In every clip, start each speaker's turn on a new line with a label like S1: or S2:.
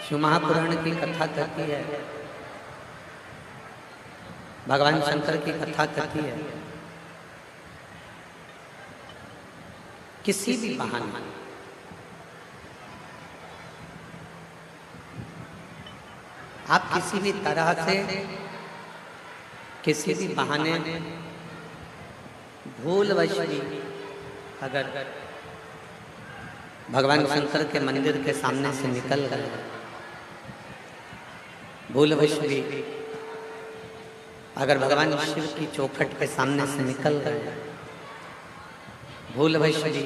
S1: शिव महापुराण की कथा कहती है, भगवान शंकर की कथा कहती है, किसी भी बहाने आप किसी भी तरह से किसी भी बहाने भूलवश भी अगर भगवान शंकर के मंदिर के सामने से निकल गए, भूलवश भी अगर भगवान शिव की चौखट के सामने से निकल गए, भूलवश भी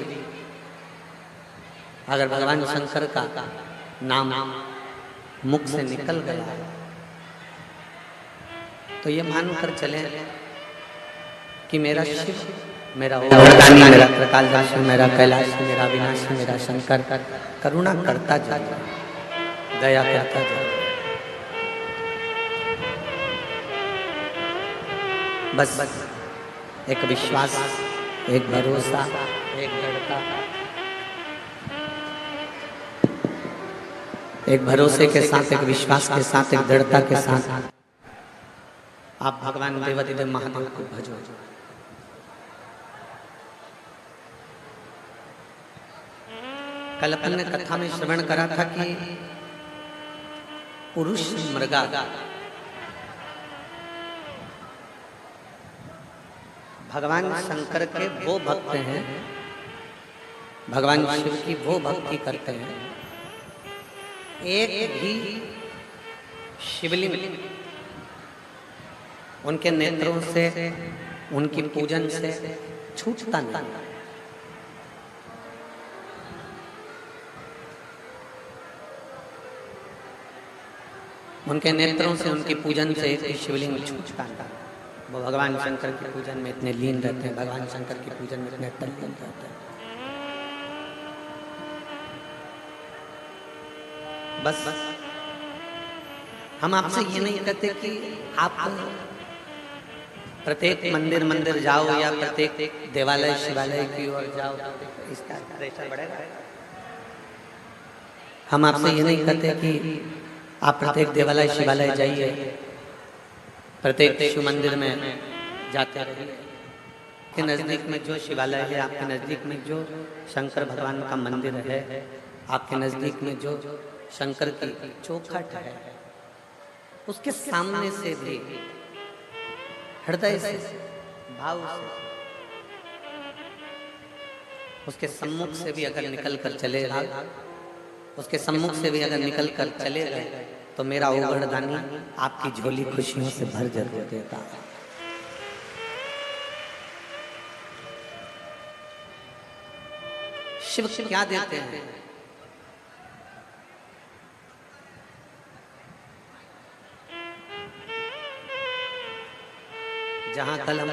S1: अगर भगवान शंकर का नाम मुख से निकल गया, तो ये मानकर चले कि मेरा शिव, मेरा वरदानी, मेरा त्रिकालदर्शी, मेरा कैलाश, मेरा विनाशी, मेरा शंकर करुणा करता जाए, दया करता जाए। बस एक विश्वास, एक भरोसा, एक दृढ़ता, एक भरोसे के साथ, एक विश्वास के साथ, एक दृढ़ता के साथ आप भगवान देवाधिदेव महादेव को भजो। कल अपन ने कथा में श्रवण करा था कि पुरुष मृगा भगवान शंकर के वो भक्त हैं, भगवान शिव की वो भक्ति करते हैं, एक भी शिवलिंग उनके नेत्रों से, उनकी पूजन से छूटता नहीं। उनके नेत्रों से, उनकी पूजन से एक शिवलिंग छूटता नहीं। वो भगवान शंकर की पूजन में इतने लीन रहते हैं, भगवान शंकर की पूजन में इतने तल्लीन रहते हैं। बस हम आपसे ये नहीं कहते कि आप प्रत्येक मंदिर जाओ या प्रत्येक देवालय शिवालय की ओर जाओ, इसका प्रेशर बढ़ेगा। हम आपसे ये नहीं कहते कि आप प्रत्येक देवालय शिवालय जाइए, प्रत्येक शिव मंदिर में जाते रहिए। आपके नजदीक में जो शिवालय है, आपके नजदीक में जो शंकर भगवान का मंदिर है, आपके नजदीक में जो शंकर की चौखट है, उसके सामने से भी हृदय से, भाव से, उसके सम्मुख से भी अगर निकल कर चले गए, उसके सम्मुख से भी अगर निकल कर चले गए, तो मेरा ओगढ़दानी आपकी झोली खुशियों से भर जरूर देता। शिव क्या देते हैं? जहां कल हम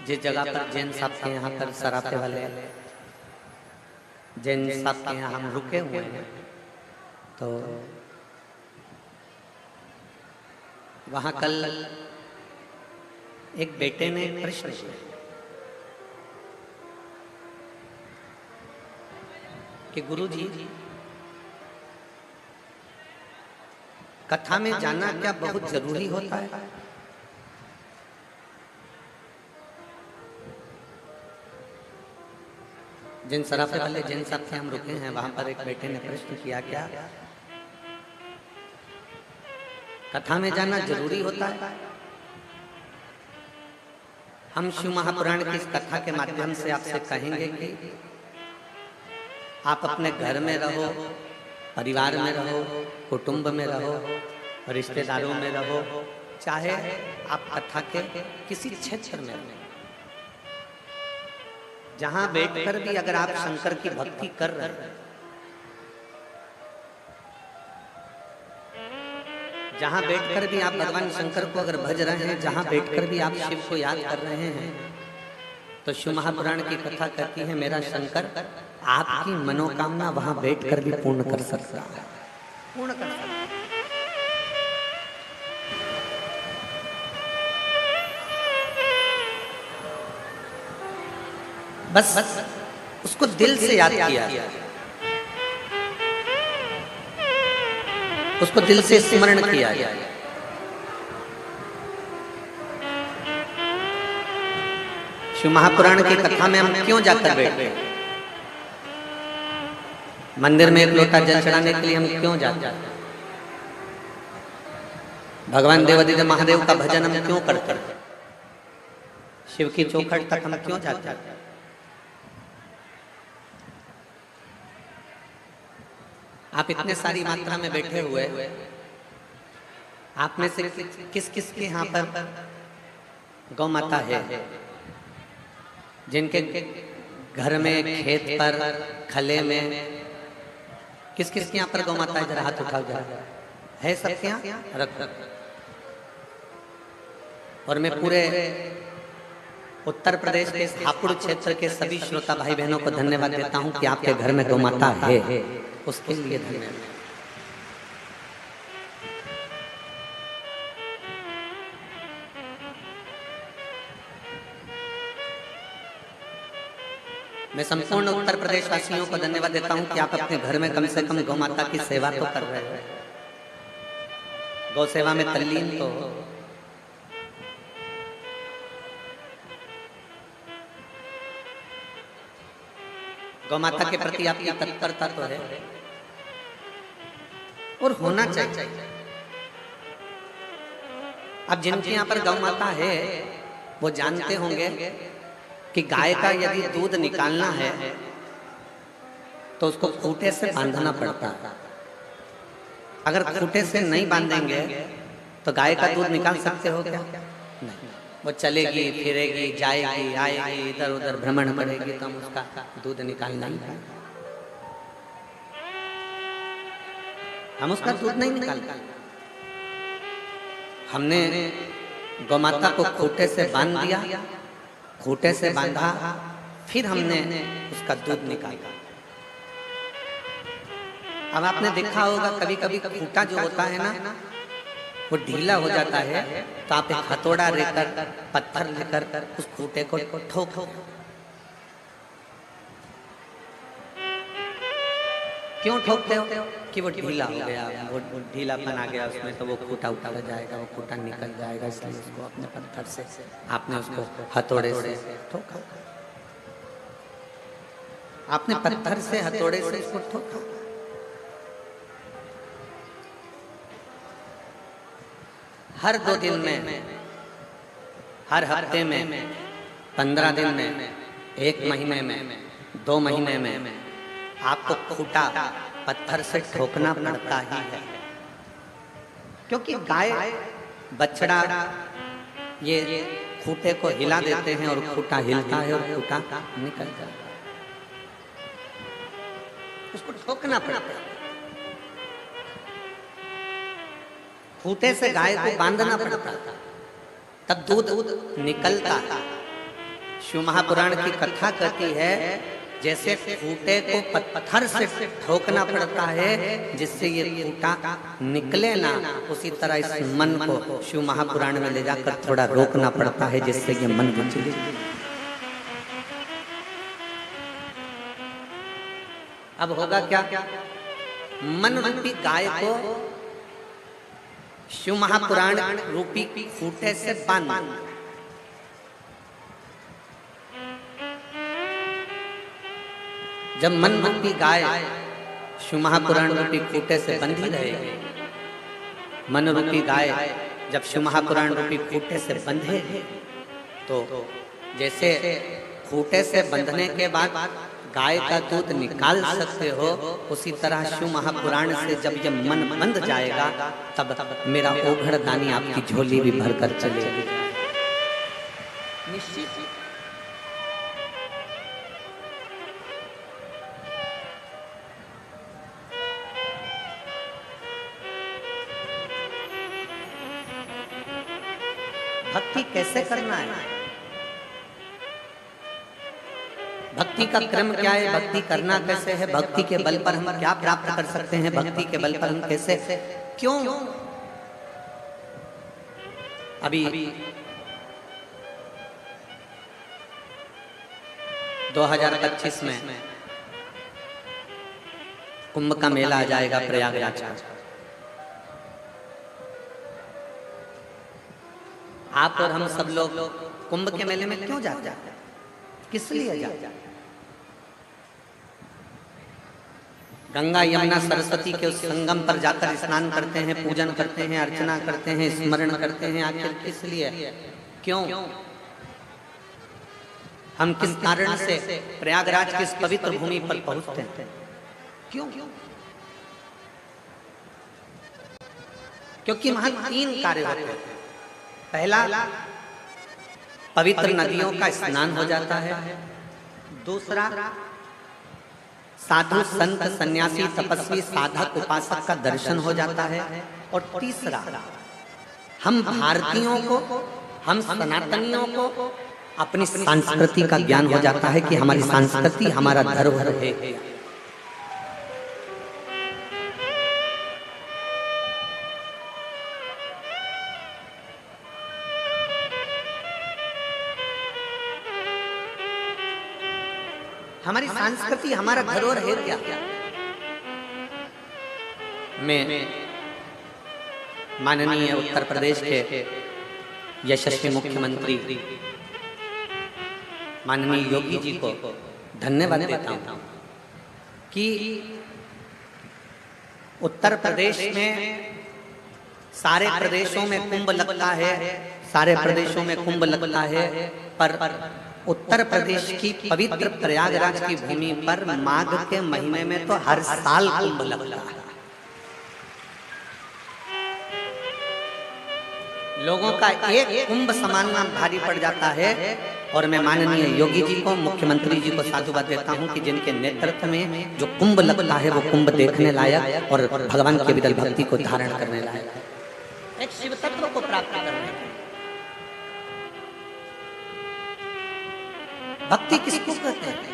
S1: जिस जगह पर जैन साहब के यहाँ पर सराफे वाले जैन साहब के यहाँ हम रुके हुए हैं, तो वहां कल एक बेटे ने प्रश्न किया कि गुरुजी, कथा में जाना क्या बहुत जरूरी होता है? जिन सराफे वाले जिन साहब से हम रुके हैं, वहां पर एक बेटे ने प्रश्न किया, क्या कथा में जाना जरूरी होता है? हम शिव महापुराण की इस कथा के माध्यम से आपसे कहेंगे कि आप अपने घर में रहो, परिवार में रहो, कुटुंब में रहो, रिश्तेदारों में रहो, चाहे आप कथा के किसी क्षेत्र में रहो, जहां बैठकर भी अगर आप शंकर की भक्ति कर रहे हैं, जहां बैठकर भी आप भगवान शंकर को अगर भज रहे हैं, जहां बैठकर भी आप शिव को याद कर रहे हैं, तो शिव महापुराण की कथा कहती है मेरा शंकर आपकी मनोकामना वहां बैठकर भी पूर्ण कर सकता है, पूर्ण कर सकता है। बस उसको दिल से याद किया, उसको दिल से स्मरण किया जाए। शिव महापुराण की कथा में हम क्यों जाकर बैठते हैं? मंदिर में एक लोटा जल चढ़ाने के लिए हम क्यों जाते हैं? भगवान देवादिदेव महादेव का भजन हम क्यों करते हैं? शिव की चौखट तक हम क्यों जाते हैं? आप इतने सारी मात्रा में बैठे हुए, आप में से किस किस के यहाँ पर गौ माता है? जिनके घर में, खेत पर, खले में, किस किस के यहाँ पर गौ माता है? जरा हाथ उठाओ जरा। है सबके यहाँ? रख। और मैं पूरे उत्तर प्रदेश के हापुड़ क्षेत्र के सभी श्रोता भाई बहनों को धन्यवाद देता हूँ कि आपके घर में गौ माता है, उसके लिए धन्यवाद। मैं संपूर्ण उत्तर प्रदेश वासियों को धन्यवाद देता हूं कि आप अपने घर में कम से कम गौ माता की सेवा तो कर रहे हैं, गौ सेवा में तल्लीन तो। गौ माता के प्रति आपकी तत्परता तो है और होना चाहिए। अब जिनके यहाँ पर गौ माता है वो जानते होंगे कि गाय का यदि दूध निकालना है तो उसको खूंटे से बांधना पड़ता है। अगर खूंटे से नहीं बांधेंगे तो गाय का दूध निकाल सकते हो क्या? नहीं। वो चलेगी, फिरेगी, जाएगी, आएगी, इधर उधर भ्रमण करेगी तो हम उसका दूध निकाल नहीं पाएंगे। हम उसका दूध नहीं निकाल पाएंगे। हमने गौ माता को खूंटे से बांध दिया, खूंटे से बांधा, फिर हमने उसका दूध निकाला। अब आपने देखा होगा कभी कभी खूंटा जो होता है ना वो ढीला हो जाता है, तो आप एक हथौड़ा लेकर, पत्थर लेकर उस खूंटे को ठोको। क्यों ठोकते हो? कि वो ढीला हो गया, वो ढीलापन आ गया उसमें, तो वो खूंटा उतारा जाएगा, वो खूंटा निकल जाएगा, इसलिए उसको अपने पत्थर से आपने उसको हथौड़े से ठोका। आपने पत्थर से, हथौड़े से उसको ठोका। हर 2 दिन में, हर हफ्ते में, 15 दिन में, 1 महीने में, 2 महीने में आपको खूंटा पत्थर से ठोकना पड़ता ही है। क्योंकि गाय, बछड़ा ये खूंटे को हिला देते हैं और खूंटा हिलता है और खूंटा निकल जाता है। उसको ठोकना पड़ता है। खूंटे से गाय को बांधना पड़ता था, तब दूध निकलता था। शिव महापुराण की कथा कहती है जैसे खूंटे को पत्थर से ठोकना पड़ता है जिससे ये खूंटा निकले ना, उसी तरह इस मन को शिव महापुराण में ले जाकर थोड़ा रोकना पड़ता है जिससे ये मन विचलित। अब होगा क्या? मन रूपी गाय को शिव महापुराण रूपी खूंटे से बांध। जब मन रूपी गाय शिव महापुराण रूपी खूंटे से बंधी रहेगी, मन रूपी गाय जब शिव महापुराण रूपी खूंटे से बंधे तो जैसे खूंटे से बंधने के बाद गाय का दूध निकाल सकते हो, उसी तरह शिव महापुराण से जब ये मन बंध जाएगा तब मेरा ओघड़ दानी आपकी झोली भी भरकर चलेगी। निश्चित भक्ति कैसे करना है? भक्ति का क्रम क्या है? भक्ति करना कैसे है? भक्ति के बल पर हम क्या प्राप्त कर सकते हैं? भक्ति के बल पर हम कैसे, क्यों? अभी 2025 में कुंभ का मेला आ जाएगा प्रयागराज का। आप और हम सब लोग कुंभ के मेले में क्यों जाते हैं? किस लिए जाते हैं? गंगा यमुना सरस्वती के उस संगम पर जाकर स्नान करते हैं, पूजन करते हैं, अर्चना करते हैं, स्मरण करते हैं। आखिर किस लिए? क्यों? हम किस कारण से प्रयागराज की इस पवित्र भूमि पर पहुंचते हैं? क्यों? क्योंकि वहां 3 कार्य होते हैं। पहला, पवित्र नदियों का स्नान हो जाता है। दूसरा, साधु संत सन्यासी तपस्वी साधक उपासक का दर्शन हो जाता है। और तीसरा, हम भारतीयों को, हम सनातनियों को अपनी संस्कृति का ज्ञान हो जाता है कि हमारी संस्कृति हमारा धरोहर है। हमारी संस्कृति हमारा धरोहर है क्या? मैं माननीय उत्तर प्रदेश के यशस्वी मुख्यमंत्री माननीय योगी जी को धन्यवाद देता हूं कि उत्तर प्रदेश में सारे प्रदेशों में कुंभ लगता है, सारे प्रदेशों में कुंभ लगता है, पर उत्तर प्रदेश की पवित्र प्रयागराज की भूमि पर माघ के महीने में तो हर साल कुंभ लगता है। लोगों का एक कुंभ समानना भारी पड़ जाता है। और मैं माननीय योगी जी को, मुख्यमंत्री जी को साधुवाद देता हूं कि जिनके नेतृत्व में जो कुंभ लगता है वो कुंभ देखने लायक और भगवान के विरल भक्ति को धारण करने लायक, एक शिव तत्व को प्राप्त करने लायक। भक्ति किसको कहते हैं?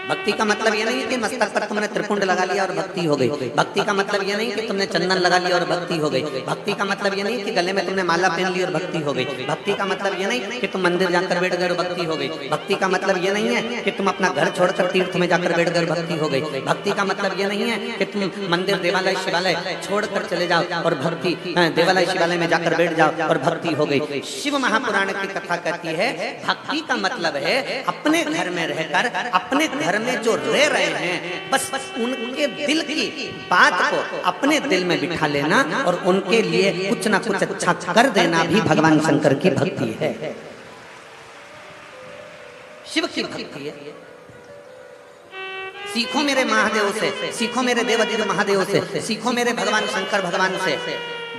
S1: भक्ति का मतलब यह नहीं कि मस्तक पर तुमने त्रिपुंड लगा लिया और भक्ति हो गई। भक्ति का मतलब यह नहीं कि तुमने चंदन लगा लिया और भक्ति हो गई। भक्ति का मतलब यह नहीं कि गले में तुमने माला पहन ली और भक्ति हो गई। भक्ति का मतलब यह नहीं कि तुम मंदिर जाकर बैठ गए और भक्ति हो गई। भक्ति का मतलब यह नहीं है कि तुम अपना घर छोड़कर तीर्थ में जाकर बैठ गए, भक्ति हो गई। भक्ति का मतलब यह नहीं है कि तुम मंदिर देवालय शिवालय छोड़कर चले जाओ और भक्ति देवालय शिवालय में जाकर बैठ जाओ और भक्ति हो गई। शिव महापुराण की कथा कहती है भक्ति का मतलब है अपने घर में रहकर, अपने घर में जो रह रहे हैं, बस उनके दिल की बात को अपने दिल में बिठा लेना और उनके लिए कुछ ना कुछ अच्छा कर देना भी भगवान शंकर की भक्ति है, शिव की भक्ति है। सीखो मेरे महादेव से, सीखो मेरे देवादिदेव महादेव से, सीखो मेरे भगवान शंकर भगवान से।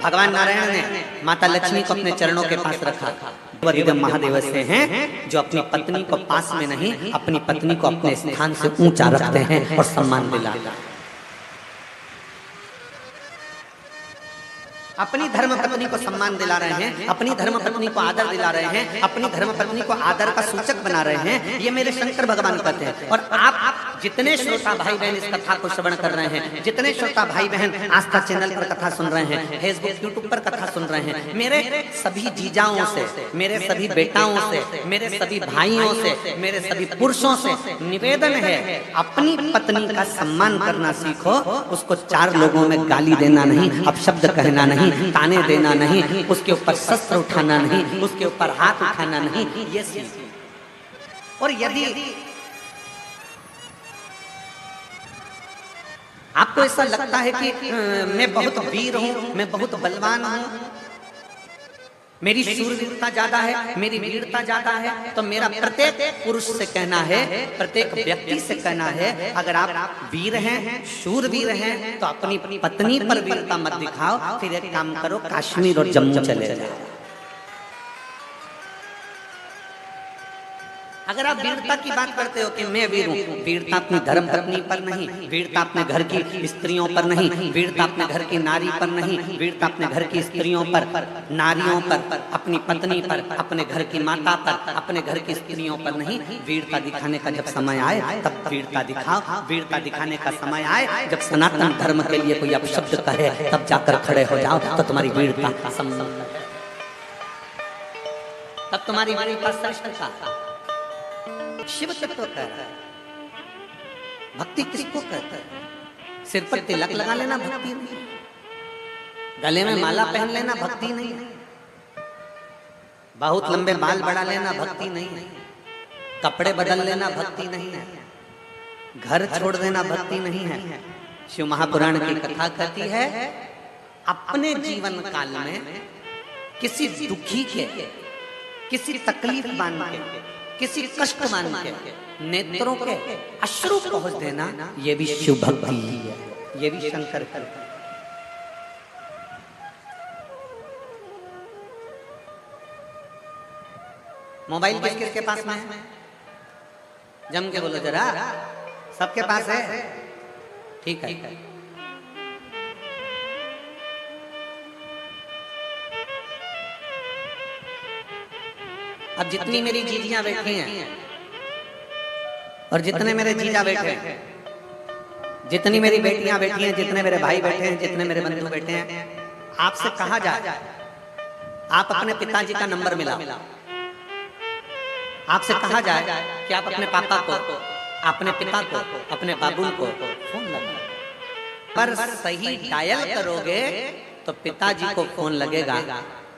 S1: भगवान नारायण ने माता लक्ष्मी को अपने चरणों के पास रखा। देवादिदेव महादेव से हैं जो अपनी पत्नी को पास में नहीं, अपनी पत्नी को अपने स्थान से ऊंचा रखते हैं और सम्मान दिलाते हैं। अपनी धर्म पत्नी को सम्मान दिला रहे हैं, अपनी धर्म पत्नी को आदर दिला रहे हैं, अपनी धर्म पत्नी को आदर का सूचक बना रहे हैं। ये मेरे शंकर भगवान कहते हैं। और आप जितने श्रोता भाई बहन इस कथा को श्रवण कर रहे हैं, जितने श्रोता भाई बहन आस्था चैनल पर कथा सुन रहे हैं, फेसबुक यूट्यूब पर कथा सुन रहे हैं, मेरे सभी जीजाओं से, मेरे सभी बेटाओं से, मेरे सभी भाइयों से, मेरे सभी पुरुषों से निवेदन है, अपनी पत्नी का सम्मान करना सीखो। उसको 4 लोगों में गाली देना नहीं, अपशब्द कहना नहीं, ताने देना नहीं, उसके ऊपर शस्त्र उठाना नहीं, उसके ऊपर हाथ उठाना नहीं, ये सीख। और यदि आपको ऐसा लगता है कि मैं बहुत वीर हूं, मैं बहुत बलवान हूं, मेरी शूरवीरता ज्यादा है, मेरी वीरता ज्यादा है, तो मेरा प्रत्येक पुरुष से कहना है, प्रत्येक व्यक्ति से कहना है, अगर आप वीर हैं, शूरवीर हैं, तो अपनी पत्नी पर वीरता मत दिखाओ। फिर एक काम करो, कश्मीर और जम्मू चले जाओ। अगर आप वीरता की बात करते हो कि मैं वीर हूं, वीरता अपनी धर्म पत्नी पर नहीं, वीरता अपने घर की स्त्रियों पर नहीं, वीरता अपने घर की नारी पर नहीं, वीरता अपने घर की स्त्रियों पर, नारियों पर, अपनी पत्नी पर, अपने घर की माता पर, अपने घर की स्त्रियों पर नहीं। वीरता दिखाने का जब समय आए तब वीरता दिखाओ। वीरता दिखाने का समय आए जब सनातन धर्म के लिए कोई अपशब्द कहे तब जाकर खड़े हो जाओ, तो तुम्हारी वीरता संबंध, तब तुम्हारी वीरता श्रेष्ठता। शिव तत्व कहता है। भक्ति किसको कहता है? सिर पर तिलक लगा लेना भक्ति नहीं। गले में माला पहन लेना भक्ति नहीं है, बहुत लंबे बाल बढ़ा लेना भक्ति नहीं है, कपड़े बदल लेना भक्ति नहीं है, घर छोड़ देना भक्ति नहीं है। शिव महापुराण की कथा कहती है अपने जीवन काल में किसी दुखी के, किसी तकलीफ मान के, किसी कष्ट मान के नेत्रों के अश्रु पहुंच देना, ये भी शिव भक्ति ही है, ये भी शंकर का। मोबाइल किस किसके पास में है? जम के बोलो जरा, सबके पास है? ठीक है। अब जितनी मेरी जीजियां बैठी हैं और जितने मेरे जीजा बैठे हैं, जितनी मेरी बेटियां बैठी हैं, जितने मेरे भाई बैठे हैं, जितने मेरे बंधु बैठे हैं, आपसे कहा जाए आप अपने पिताजी का नंबर मिला, आपसे कहा जाए कि आप अपने पापा को, अपने पिता को, अपने बाबू को फोन लगाओ, पर सही डायल करोगे तो पिताजी को फोन लगेगा।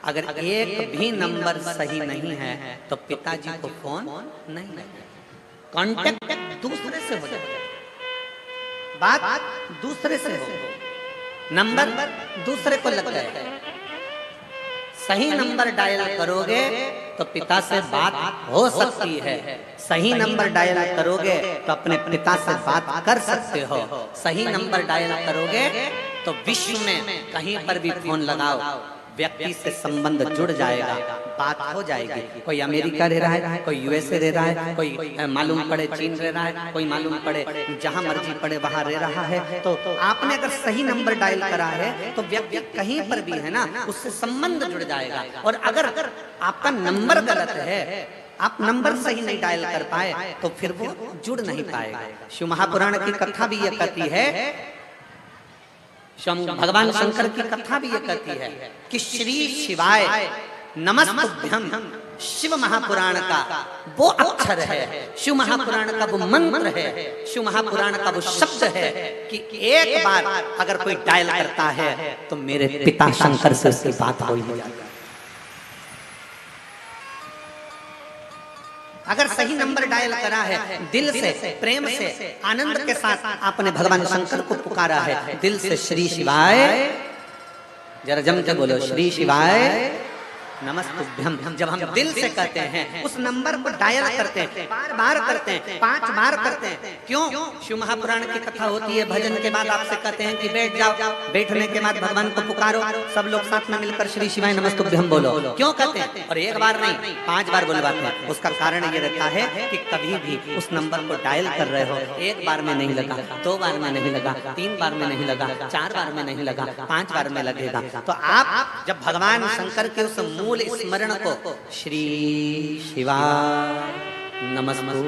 S1: अगर एक भी नंबर सही नहीं है तो पिताजी को फोन नहीं लगेगा। कांटेक्ट दूसरे से हो जाएगा, बात दूसरे से हो, नंबर दूसरे को लग जाएगा। सही नंबर डायल करोगे तो पिता से बात हो सकती है, सही नंबर डायल करोगे तो अपने पिता से बात कर सकते हो, सही नंबर डायल करोगे तो विश्व में कहीं पर भी फोन लगाओ, व्यक्ति से संबंध जुड़ जाएगा, बात हो जाएगी। कोई अमेरिका रह रहा है, कोई यूएसए रह रहा है, कोई मालूम पड़े चीन रह रहा है, कोई मालूम पड़े जहां मर्जी पड़े वहां रह रहा है, तो आपने अगर सही नंबर डायल करा है तो व्यक्ति कहीं पर भी है ना, उससे संबंध जुड़ जाएगा। और अगर आपका नंबर गलत है, आप नंबर सही नहीं डायल कर पाए तो फिर वो जुड़ नहीं पाएगा। शिव महापुराण की कथा भी ये कहती है, भगवान शंकर की कथा भी ये कहती है कि श्री शिवाय नमस्तुभ्यम, शिव महापुराण का वो अक्षर है, शिव महापुराण का वो मंत्र है, शिव महापुराण का वो शब्द है कि एक बार अगर कोई डायल करता है तो मेरे पिता शंकर से उसकी बात हो जाती है। अगर सही नंबर डायल करा है, दिल से, प्रेम से, आनंद के साथ आपने भगवान शंकर को पुकारा है, दिल से श्री शिवाय, जरा जम के बोलो श्री शिवाय नमस्तुभ्यम। जब हम दिल से कहते हैं, उस नंबर को डायल करते हैं, बार बार करते हैं, 5 बार करते हैं। क्यों? शिव महापुराण की कथा होती है, भजन के बाद आपसे कहते हैं कि बैठ जाओ, बैठने के बाद भगवान को पुकारो, सब लोग साथ में मिलकर श्री शिवाय नमस्तुभ्यम बोलो। क्यों कहते हैं? और एक बार नहीं, 5 बार बुलवाते हैं। उसका कारण ये रहता है कि कभी भी उस नंबर को डायल कर रहे हो, 1 बार में नहीं लगा, 2 बार में नहीं लगा, 3 बार में नहीं लगा, 4 बार में नहीं लगा, 5 बार में लगेगा। तो आप जब भगवान शंकर के उस मूल स्मरण को श्री शिवाय नमस्तुभ्यम,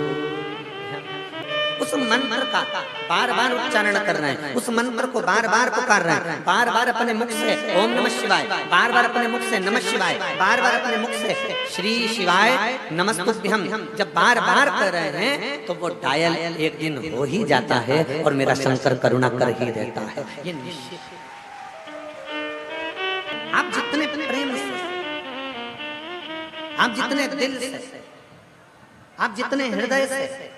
S1: उस मंत्र का बार बार उच्चारण कर रहे हैं, उस मंत्र को बार बार पुकार रहे हैं, बार बार अपने मुख से ओम नमः शिवाय, बार बार अपने मुख से नमः शिवाय, बार बार अपने मुख से श्री शिवाय नमस्तुभ्यम जब बार बार कर रहे हैं तो वो डायल एक दिन हो ही जाता है और मेरा शंकर करुणा कर ही देता है। ये निश्चित है। आप जितने प्रेम से, आप जितने दिल से, आप जितने हृदय से,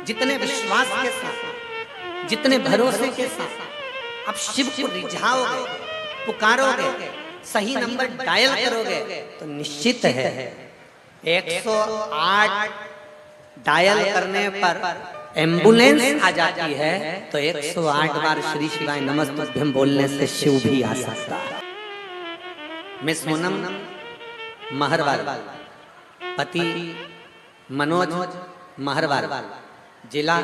S1: जितने विश्वास के साथ, जितने भरोसे के साथ आप शिव को रिझाओगे, पुकारोगे, सही नंबर डायल करोगे तो निश्चित है 108 डायल करने पर एम्बुलेंस आ जाती है, तो 108 बार श्री शिवाय नमस्तुभ्यम बोलने से शिव भी आ सकता है। मैं सोनम महरवाल, पति मनोज महरवाल, जिला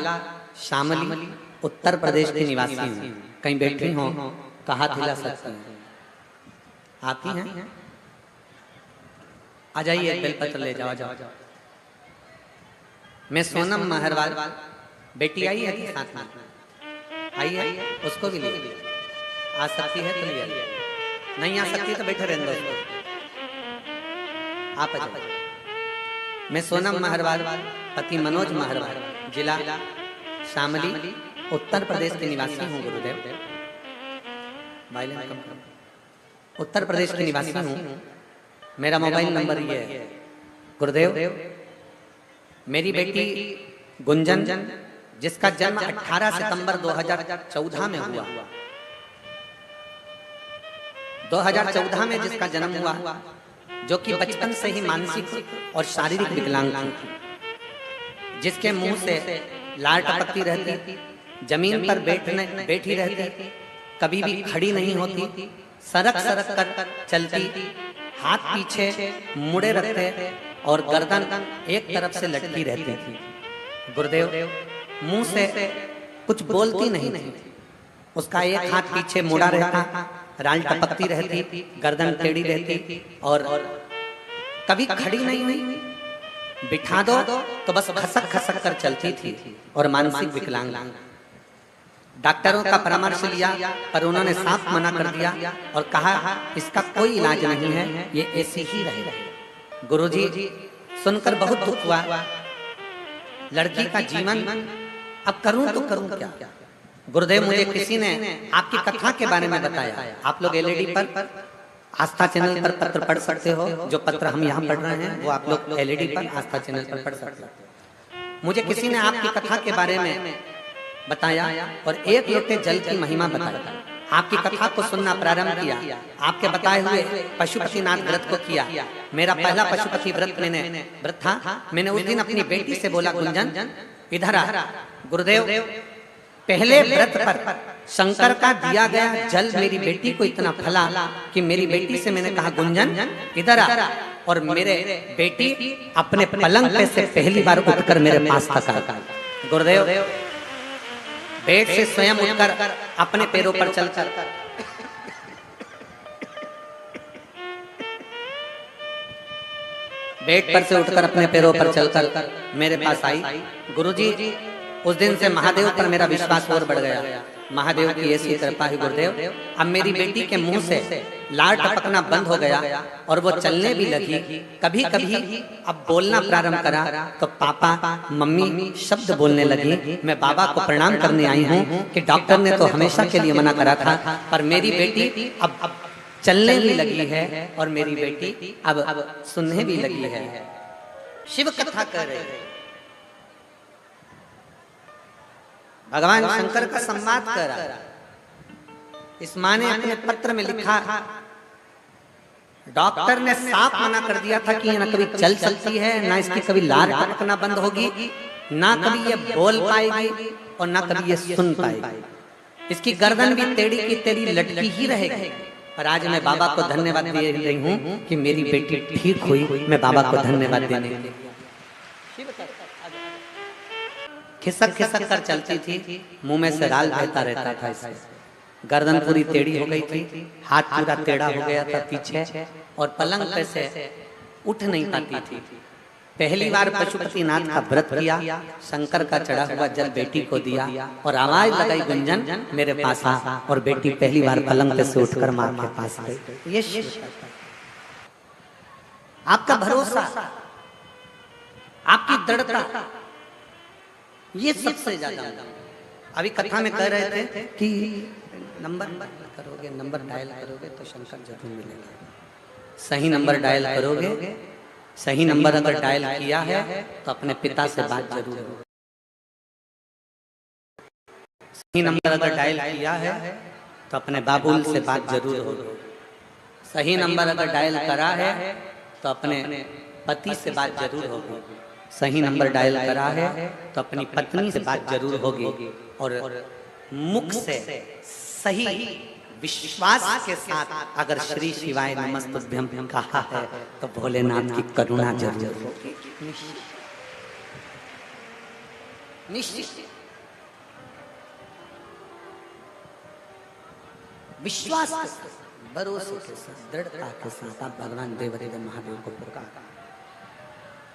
S1: शामली, उत्तर प्रदेश की निवासी हूँ। कहीं बैठी हो तो हाथ हिला सकती हैं। आप ही हैं? आ जाइए, बेलपत्र ले जाओ, जाओ। मैं सोनम महरवाल, बेटी आई है कि साथ में? आई है, उसको भी ले आ सकती है तो ले, नहीं आ सकती तो बैठे रहने दो। आप आ जाइए। मैं सोनम महरवाल, पति मनोज महरवाल, जिला शामली, उत्तर प्रदेश के निवासी हूँ। गुरुदेव उत्तर प्रदेश की निवासी हूँ। मेरा मोबाइल नंबर ये है। गुरुदेव, मेरी बेटी गुंजन, जिसका जन्म 18 सितंबर 2014 में हुआ, 2014 में जिसका जन्म हुआ, जो कि बचपन से ही मानसिक और शारीरिक विकलांग थी, जिसके मुंह से लार टपकती रहती, जमीन पर बैठी रहती, कभी भी खड़ी नहीं होती, सरक सरक कर चलती, हाथ पीछे मुड़े रखते और गर्दन एक तरफ से लटकी रहती थी। गुरुदेव, मुंह से कुछ बोलती नहीं थी, उसका एक हाथ पीछे मुड़ा रहता, राल टपकती रहती, गर्दन टेढ़ी रहती और कभी खड़ी नहीं हुई, बिठा दो तो बस खसक खसक कर चलती थी और मानसिक विकलांग। डॉक्टरों का परामर्श लिया पर उन्होंने साफ मना कर दिया और कहा इसका कोई इलाज नहीं है, ये ऐसी ही रहेगा। गुरुजी, सुनकर बहुत दुख हुआ। लड़की का जीवन अब करूं तो करूं क्या? गुरुदेव, मुझे किसी ने आपकी कथा के बारे में बताया। आप लोग एलईडी पर आस्था चैनल पर पत्र पढ़ सकते हो। जो पत्र हम यहाँ पढ़ रहे हैं वो आप लोग एलईडी पर आस्था चैनल पर पढ़ सकते हो। मुझे किसी ने आपकी कथा के बारे में बताया और एक लोटे जल की महिमा बताई। आपकी कथा को सुनना प्रारंभ किया, आपके बताए हुए पशुपतिनाथ व्रत को किया। मेरा पहला पशुपति व्रत था। मैंने उस दिन अपनी बेटी से बोला, गुंजन इधर आ। गुरुदेव, पहले व्रत पर शंकर का दिया गया जल मेरी बेटी को इतना फला कि मेरी बेटी से मैंने कहा, गुंजन इधर आ, और मेरे बेटी अपने पलंग पे से पहली बार उठकर मेरे पास तक आ। गुरुदेव, बेड से स्वयं उठकर अपने पैरों पर चलकर बेड पर से उठकर अपने पैरों पर चलकर मेरे पास आई। गुरुजी, उस दिन से महादेव पर मेरा विश्वास और बढ़ गया। महादेव की ऐसी कृपा है गुरुदेव, अब मेरी बेटी के मुंह से लार टपकना बंद हो गया और वो चलने भी लगी। कभी कभी अब बोलना प्रारंभ करा तो पापा मम्मी शब्द बोलने लगी। मैं बाबा को प्रणाम करने आई हूँ कि डॉक्टर ने तो हमेशा के लिए मना करा था, पर मेरी बेटी अब चलने भी लगी है और मेरी बेटी अब सुनने भी लगी है। शिव कथा कर रहे हैं, भगवान शंकर का संवाद करा। इस माँ ने अपने पत्र में लिखा, डॉक्टर ने साफ मना कर दिया था कि ये ना कभी चल सकती है, ना इसकी कभी लार टपकना बंद होगी, ना कभी ये बोल पाएगी और ना कभी ये सुन पाएगी। इसकी गर्दन भी टेढ़ी की टेढ़ी लटकी ही रहेगी। पर आज मैं बाबा को धन्यवाद दे रही हूँ कि मेरी बेटी ठीक हुई। मैं बाबा को धन्यवाद देने के लिए खिसक खिसक कर चलती थी, मुंह में से राल बहता रहता था। इससे गर्दन पूरी टेढ़ी हो गई थी, हाथ पूरा टेढ़ा हो गया था पीछे और पलंग पे से उठ नहीं पाती थी। पहली बार पशुपतिनाथ का व्रत किया, शंकर का चढ़ा हुआ जल बेटी को दिया और आवाज लगाई, गुंजन मेरे पास आ। और बेटी पहली बार पलंग पे से उठकर मां के पास गई। ये आपका भरोसा, आपकी दृढ़ता, ये सबसे ज्यादा। अभी कथा में कह रहे थे कि नंबर करोगे, नंबर डायल करोगे तो शंकर जरूर मिलेगा। सही नंबर डायल करोगे, सही नंबर अगर डायल किया है तो अपने पिता से बात जरूर हो। सही नंबर अगर डायल किया है तो अपने बाबुल से बात जरूर हो। सही नंबर अगर डायल करा है तो अपने पति से बात जरूर होगी। सही नंबर डायल करा है तो अपनी पत्नी से बात जरूर होगी। और मुख से सही विश्वास के साथ अगर श्री शिवाय नमस्तुभ्यं कहा है तो भोलेनाथ की करुणा जरूर होगी। निश्चित विश्वास, भरोसे के साथ, दृढ़ता के साथ आप भगवान देवदेव महादेव को पुकार।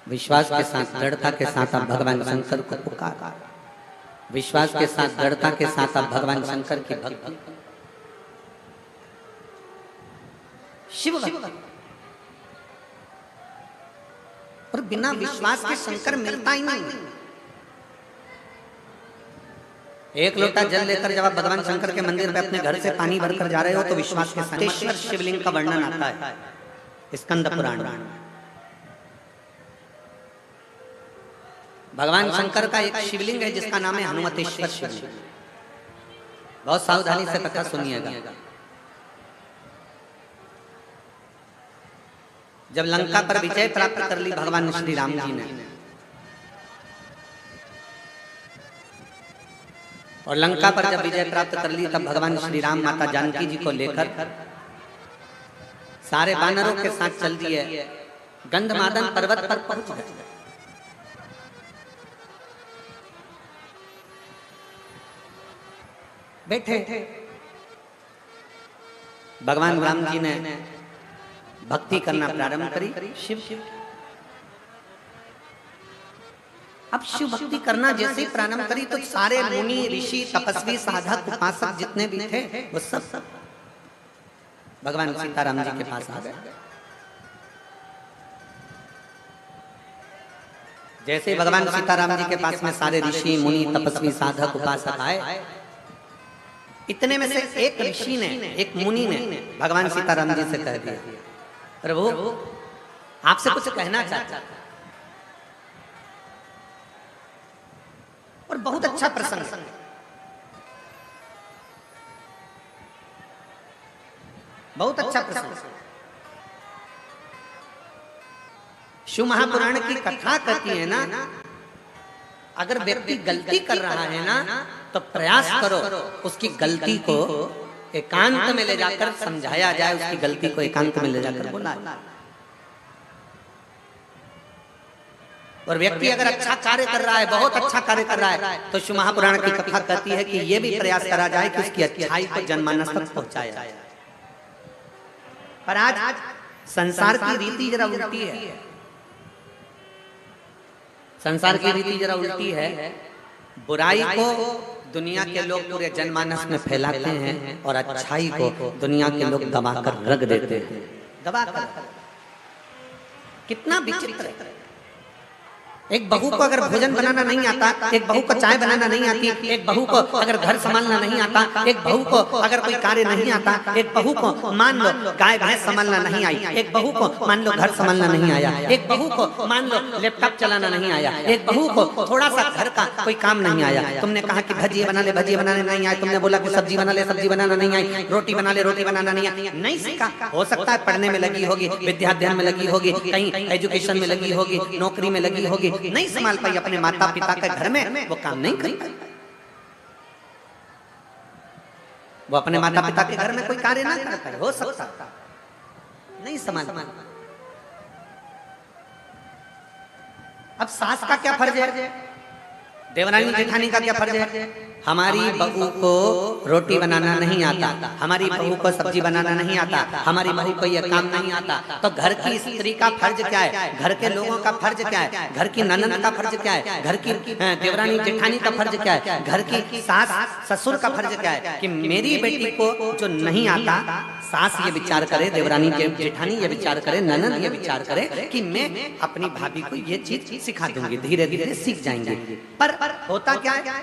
S1: विश्वास के साथ, दृढ़ता के साथ आप भगवान शंकर को पुकार। विश्वास के साथ, दृढ़ता के साथ आप भगवान शंकर की भक्ति, शिव भक्ति। और बिना विश्वास के शंकर मिलता ही नहीं। एक लोटा जल लेकर जब आप भगवान शंकर के मंदिर पे अपने घर से पानी भरकर जा रहे हो तो विश्वास के साथ तेश्वर शिवलिंग का वर्णन आता है स्कंद पुराण में। भगवान शंकर का एक शिवलिंग है जिसका नाम है हनुमतेश्वर शिवलिंग। बहुत सावधानी से कथा सुनिएगा। जब लंका पर विजय प्राप्त कर ली भगवान श्री राम जी ने और लंका पर जब विजय प्राप्त कर ली तब भगवान श्री राम माता जानकी जी को लेकर सारे वानरों के साथ चल दिए, गंधमादन पर्वत पर पहुंच गए। बैठे भगवान राम जी ने भक्ति करना प्रारंभ करी शिव। अब शिव भक्ति करना जैसे ही प्रारंभ करी तो सारे मुनि ऋषि तपस्वी साधक उपासक जितने भी थे वो सब भगवान सीताराम जी के पास आ गए। जैसे भगवान सीताराम जी के पास में सारे ऋषि मुनि तपस्वी साधक उपासक आए, इतने में से एक ऋषि ने, एक मुनि ने भगवान सीताराम जी से कह दिया, प्रभु आपसे कुछ कहना चाहता था। और बहुत अच्छा प्रसंग है। बहुत अच्छा प्रसंग। शिव महापुराण की कथा कहती है ना, अगर व्यक्ति गलती कर रहा है ना तो प्रयास करो उसकी गलती को एकांत में ले जाकर समझाया जाए, उसकी गलती को एकांत में ले जाकर बोला। और व्यक्ति अगर अच्छा कार्य कर रहा है, बहुत अच्छा कार्य कर रहा है, तो शिव महापुराण की कथा कहती है कि यह भी प्रयास करा जाए कि उसकी अच्छाई को जनमानस तक पहुंचाया जाए। पर आज संसार की रीति जरा उल्टी है। संसार की रीति जरा उल्टी है। बुराई को दुनिया के लोग पूरे जनमानस में फैलाते हैं और अच्छाई को दुनिया के लोग दबाकर रख देते हैं। दबाकर। कितना विचित्र है। एक बहू को अगर भोजन बनाना नहीं आता, एक बहू को चाय बनाना नहीं आती, एक बहू को अगर घर संभालना नहीं आता, एक बहू को अगर कोई कार्य नहीं आता, एक बहू को मान लो गाय भैंस संभालना नहीं आई, एक बहू को मान लो घर संभालना नहीं आया, एक बहू को मान लो लैपटॉप चलाना नहीं आया, एक बहू को थोड़ा सा घर का कोई काम नहीं आया। तुमने कहा कि भजिए बना ले, भजिए बनाने नहीं आए, तुमने बोला कि सब्जी बना ले, सब्जी बनाना नहीं आई, रोटी बना ले, रोटी बनाना नहीं आई, नहीं सीखा। हो सकता है पढ़ने में लगी होगी, विद्याध्ययन में लगी होगी, कहीं एजुकेशन में लगी होगी, नौकरी में लगी होगी, नहीं संभाल पाई अपने माता पिता के घर में, वो काम नहीं कर पाई। वो अपने माता पिता के घर में कोई कार्य ना कर पाए, हो सकता नहीं संभाल पाई। अब सास का क्या फर्ज है, देवरानी जेठानी का क्या फर्ज है? हमारी बहू को रोटी बनाना नहीं आता, हमारी बहू को सब्जी बनाना नहीं आता, हमारी बहू को यह काम नहीं आता, तो घर की स्त्री का फर्ज क्या है, घर के लोगों का फर्ज क्या है, घर की ननद का फर्ज क्या है, घर की देवरानी जेठानी का फर्ज क्या है, घर की सास ससुर का फर्ज क्या है कि मेरी बेटी को जो नहीं आता, सास ये विचार करे, देवरानी जेठानी ये विचार करे, ननद ये विचार करे कि मैं अपनी भाभी को ये चीज सिखा दूंगी, धीरे धीरे सीख जाएंगे। पर होता क्या है,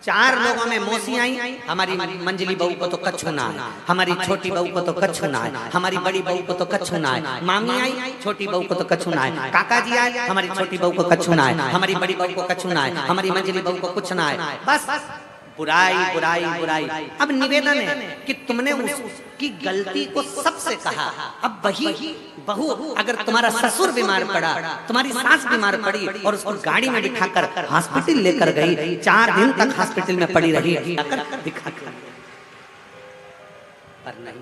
S1: चार लोगों में मौसी आई, हमारी मंजली बहू को तो कच्छू ना है, हमारी छोटी बहू को तो कच्छू ना है, हमारी बड़ी बहू को तो कच्छू ना है, मामी आई छोटी बहू को तो कच्छू ना है, काका जी आए हमारी छोटी बहू को कच्छू ना है, हमारी बड़ी बहू को कच्छू ना है, हमारी मंजली बहू को कुछ ना है। बस बुराई बुराई बुराई। अब निवेदन है कि तुमने उसकी गलती को सबसे कहा, अब वही बहू अगर तुम्हारा ससुर बीमार पड़ा, तुम्हारी सास बीमार पड़ी और उसको गाड़ी में बिठाकर हॉस्पिटल लेकर गई, 4 दिन तक हॉस्पिटल में पड़ी रही, दिखाकर। पर नहीं,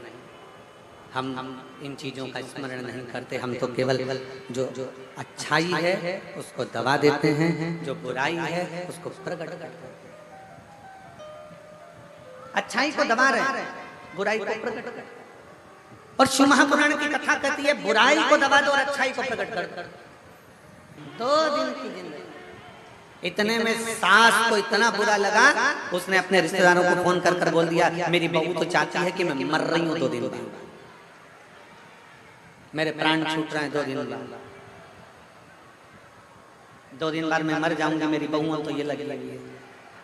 S1: हम इन चीजों का स्मरण नहीं करते, हम तो केवल जो अच्छाई है उसको दबा देते हैं, जो बुराई है उसको प्रकट करते हैं। अच्छाई को दबा रहे, बुराई को प्रकट कर। और शिव महापुराण की कथा कहती है बुराई को दबा दो और अच्छाई को प्रकट कर। 2 दिन की जिंदगी। इतने में सास को इतना बुरा लगा, उसने अपने रिश्तेदारों को फोन कर बोल दिया, मेरी बहू तो चाहती है कि मैं मर रही हूं 2 दिन बाद, मेरे प्राण छूट रहे हैं 2 दिन बाद, 2 दिन बाद मैं मर जाऊंगी, मेरी बहुओं तो ये लगी है।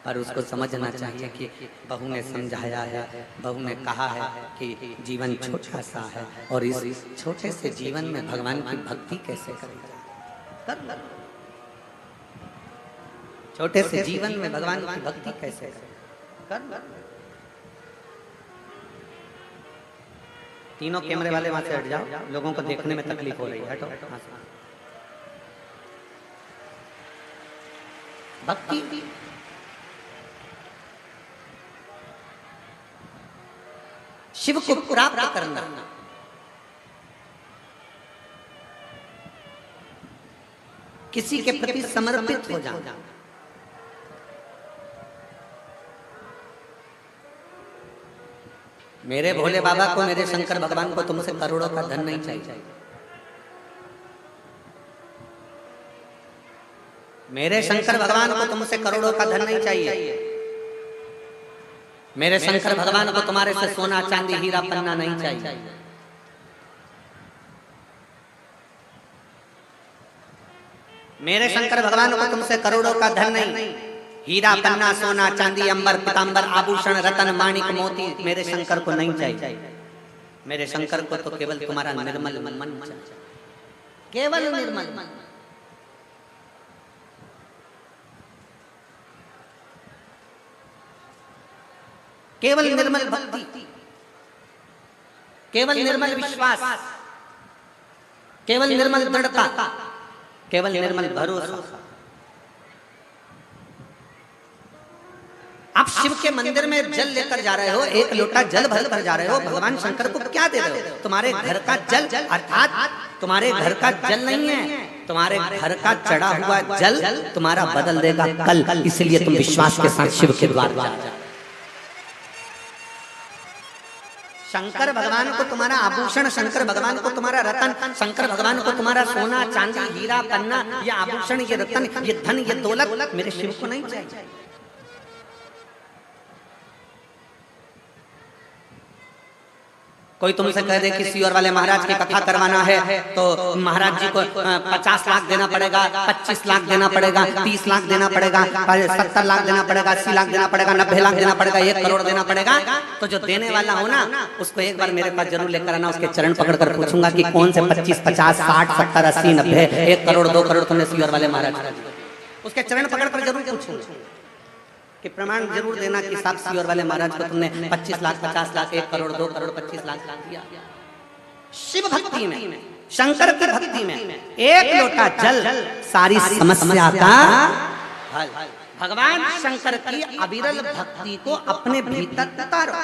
S1: और उसको समझना चाहिए कि बहू ने समझाया है, बहू ने कहा है कि जीवन छोटा सा है और इस छोटे से जीवन में भगवान की भक्ति कैसे करें। छोटे से जीवन में भगवान की भक्ति कैसे करें। तीनों कैमरे वाले वहां से हट जाओ, लोगों को देखने में तकलीफ हो रही है। हटो। भक्ति शिव को प्राप्त करना, किसी के प्रति समर्पित हो जाना। मेरे भोले बाबा को, मेरे शंकर भगवान को तुमसे करोड़ों का धन नहीं चाहिए। मेरे शंकर भगवान को तुमसे करोड़ों का धन नहीं चाहिए। मेरे शंकर भगवान को तुम्हारे से सोना चांदी हीरा पन्ना नहीं चाहिए। मेरे शंकर भगवान को तुमसे करोड़ों का धन नहीं, हीरा पन्ना सोना चांदी अंबर पीतांबर आभूषण रतन माणिक मोती मेरे शंकर को नहीं चाहिए। मेरे शंकर को तो केवल तुम्हारा निर्मल मन चाहिए, केवल निर्मल मन। केवल निर्मल भक्ति, केवल निर्मल विश्वास, केवल निर्मल दृढ़ता, केवल निर्मल भरोसा। आप शिव के मंदिर में जल लेकर जा रहे हो, एक लोटा जल भर कर जा रहे हो, भगवान शंकर को क्या दे रहे हो? तुम्हारे घर का जल, अर्थात तुम्हारे घर का जल नहीं है, तुम्हारे घर का चढ़ा हुआ जल तुम्हारा बदल देगा कल। इसलिए तुम विश्वास के साथ शिव के द्वार जा। शंकर भगवान को तुम्हारा आभूषण, शंकर भगवान को तुम्हारा रतन, शंकर भगवान को तुम्हारा सोना चांदी हीरा पन्ना, ये आभूषण, ये रतन, ये धन, ये दौलत मेरे शिव को नहीं चाहिए। कोई तुमसे कह दे कि सीओर वाले महाराज की कथा करवाना है तो महाराज जी को 50 लाख देना पड़ेगा, 25 लाख देना पड़ेगा, 30 लाख देना पड़ेगा, 70 लाख देना पड़ेगा, 80 लाख देना पड़ेगा, 90 लाख देना पड़ेगा, 1 करोड़ देना पड़ेगा। तो जो देने वाला हो ना, उसको एक बार मेरे पास जरूर लेकर आना, उसके चरण पकड़कर पूछूंगा कि कौन से 25, 50, 60, 70, 80, 90, 1 करोड़ 2 करोड़ तुमने सीओर वाले महाराज, उसके चरण पकड़कर जरूर पूछूंगा कि प्रमाण जरूर देना कि साहब सीओर वाले महाराज को तुमने 25 लाख, 50 लाख, 1 करोड़ 2 करोड़ 25 लाख दिया। शिव भक्ति में, शंकर की भक्ति में एक लोटा जल सारी समस्या का हल। भगवान शंकर की अविरल भक्ति को अपने भीतर उतारो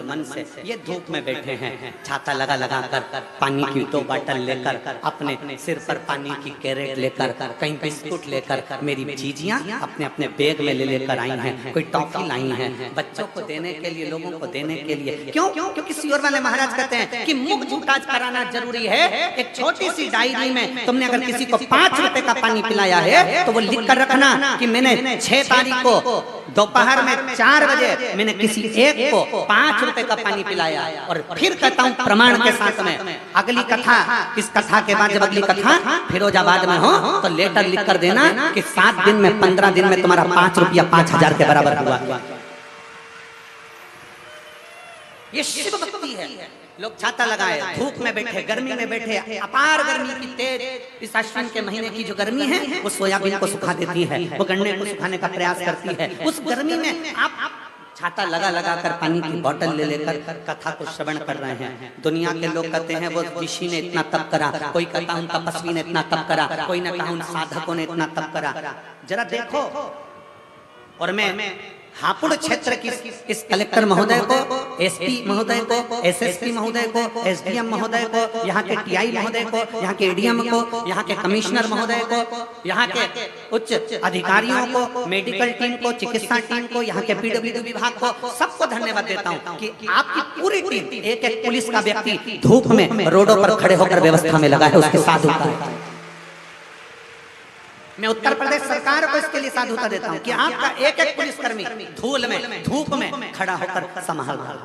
S1: मन से। ये धूप में बैठे हैं, छाता लगा लगा कर, पानी की 2 बोतल लेकर, अपने सिर पर पानी की कैरेट लेकर, कहीं बिस्कुट लेकर, मेरी जीजियां अपने अपने बैग में ले लेकर आई हैं, कोई टॉफी लाई हैं बच्चों को देने के लिए, लोगों को देने के लिए। क्यों? क्योंकि सीओर वाले महाराज कहते हैं कि मुख झूठा कराना जरूरी है। एक छोटी सी डायरी में तुमने अगर किसी को 5 रुपए का पानी पिलाया है तो वो लिख कर रखना कि मैंने 6 तारीख को दोपहर में 4 बजे मैंने किसी एक को 5 रुपए का पानी पिलाया। और फिर कहता हूँ प्रमाण के साथ में, अगली कथा, इस कथा के बाद जब अगली कथा फिरोजाबाद में हो तो लेटर लिख कर देना कि 7 दिन में 15 दिन में तुम्हारा 5 रुपया 5000 के बराबर हुआ। ये शिव भक्ति है। लोग छाता लगाए, धूप में बैठे, गर्मी में बैठे, अपार गर्मी की तेज, इस अश्विन के महीने की जो गर्मी है वो सोयाबीन को सुखा देती है, वो गन्ने को सुखाने का प्रयास करती है। उस गर्मी में आप छाता लगा लगा कर पानी की बोतल ले लेकर कथा को श्रवण कर रहे हैं। दुनिया के लोग कहते हैं वो ऋषि ने इतना तप करा, कोई कहता उन तपस्वी ने इतना तप करा, कोई ने कहा उन साधकों ने इतना तप करा। जरा देखो। और मैं हापुड़ क्षेत्र की इस कलेक्टर महोदय को, एसपी महोदय को, एसएसपी महोदय को, एसडीएम महोदय को, यहाँ के टीआई महोदय को, यहाँ के एडीएम को, यहाँ के कमिश्नर महोदय को, यहाँ के उच्च अधिकारियों को, मेडिकल टीम को, चिकित्सा टीम को, यहाँ के पीडब्ल्यूडी विभाग को, सबको धन्यवाद देता हूँ कि आपकी पूरी टीम, एक एक पुलिस का व्यक्ति धूप में रोडों पर खड़े होकर व्यवस्था में लगा है, उसके साथ होता है। मैं उत्तर प्रदेश सरकार को इसके लिए साधुता देता हूं कि आपका एक एक पुलिसकर्मी धूल में, धूप में खड़ा होकर संभाल रहा है।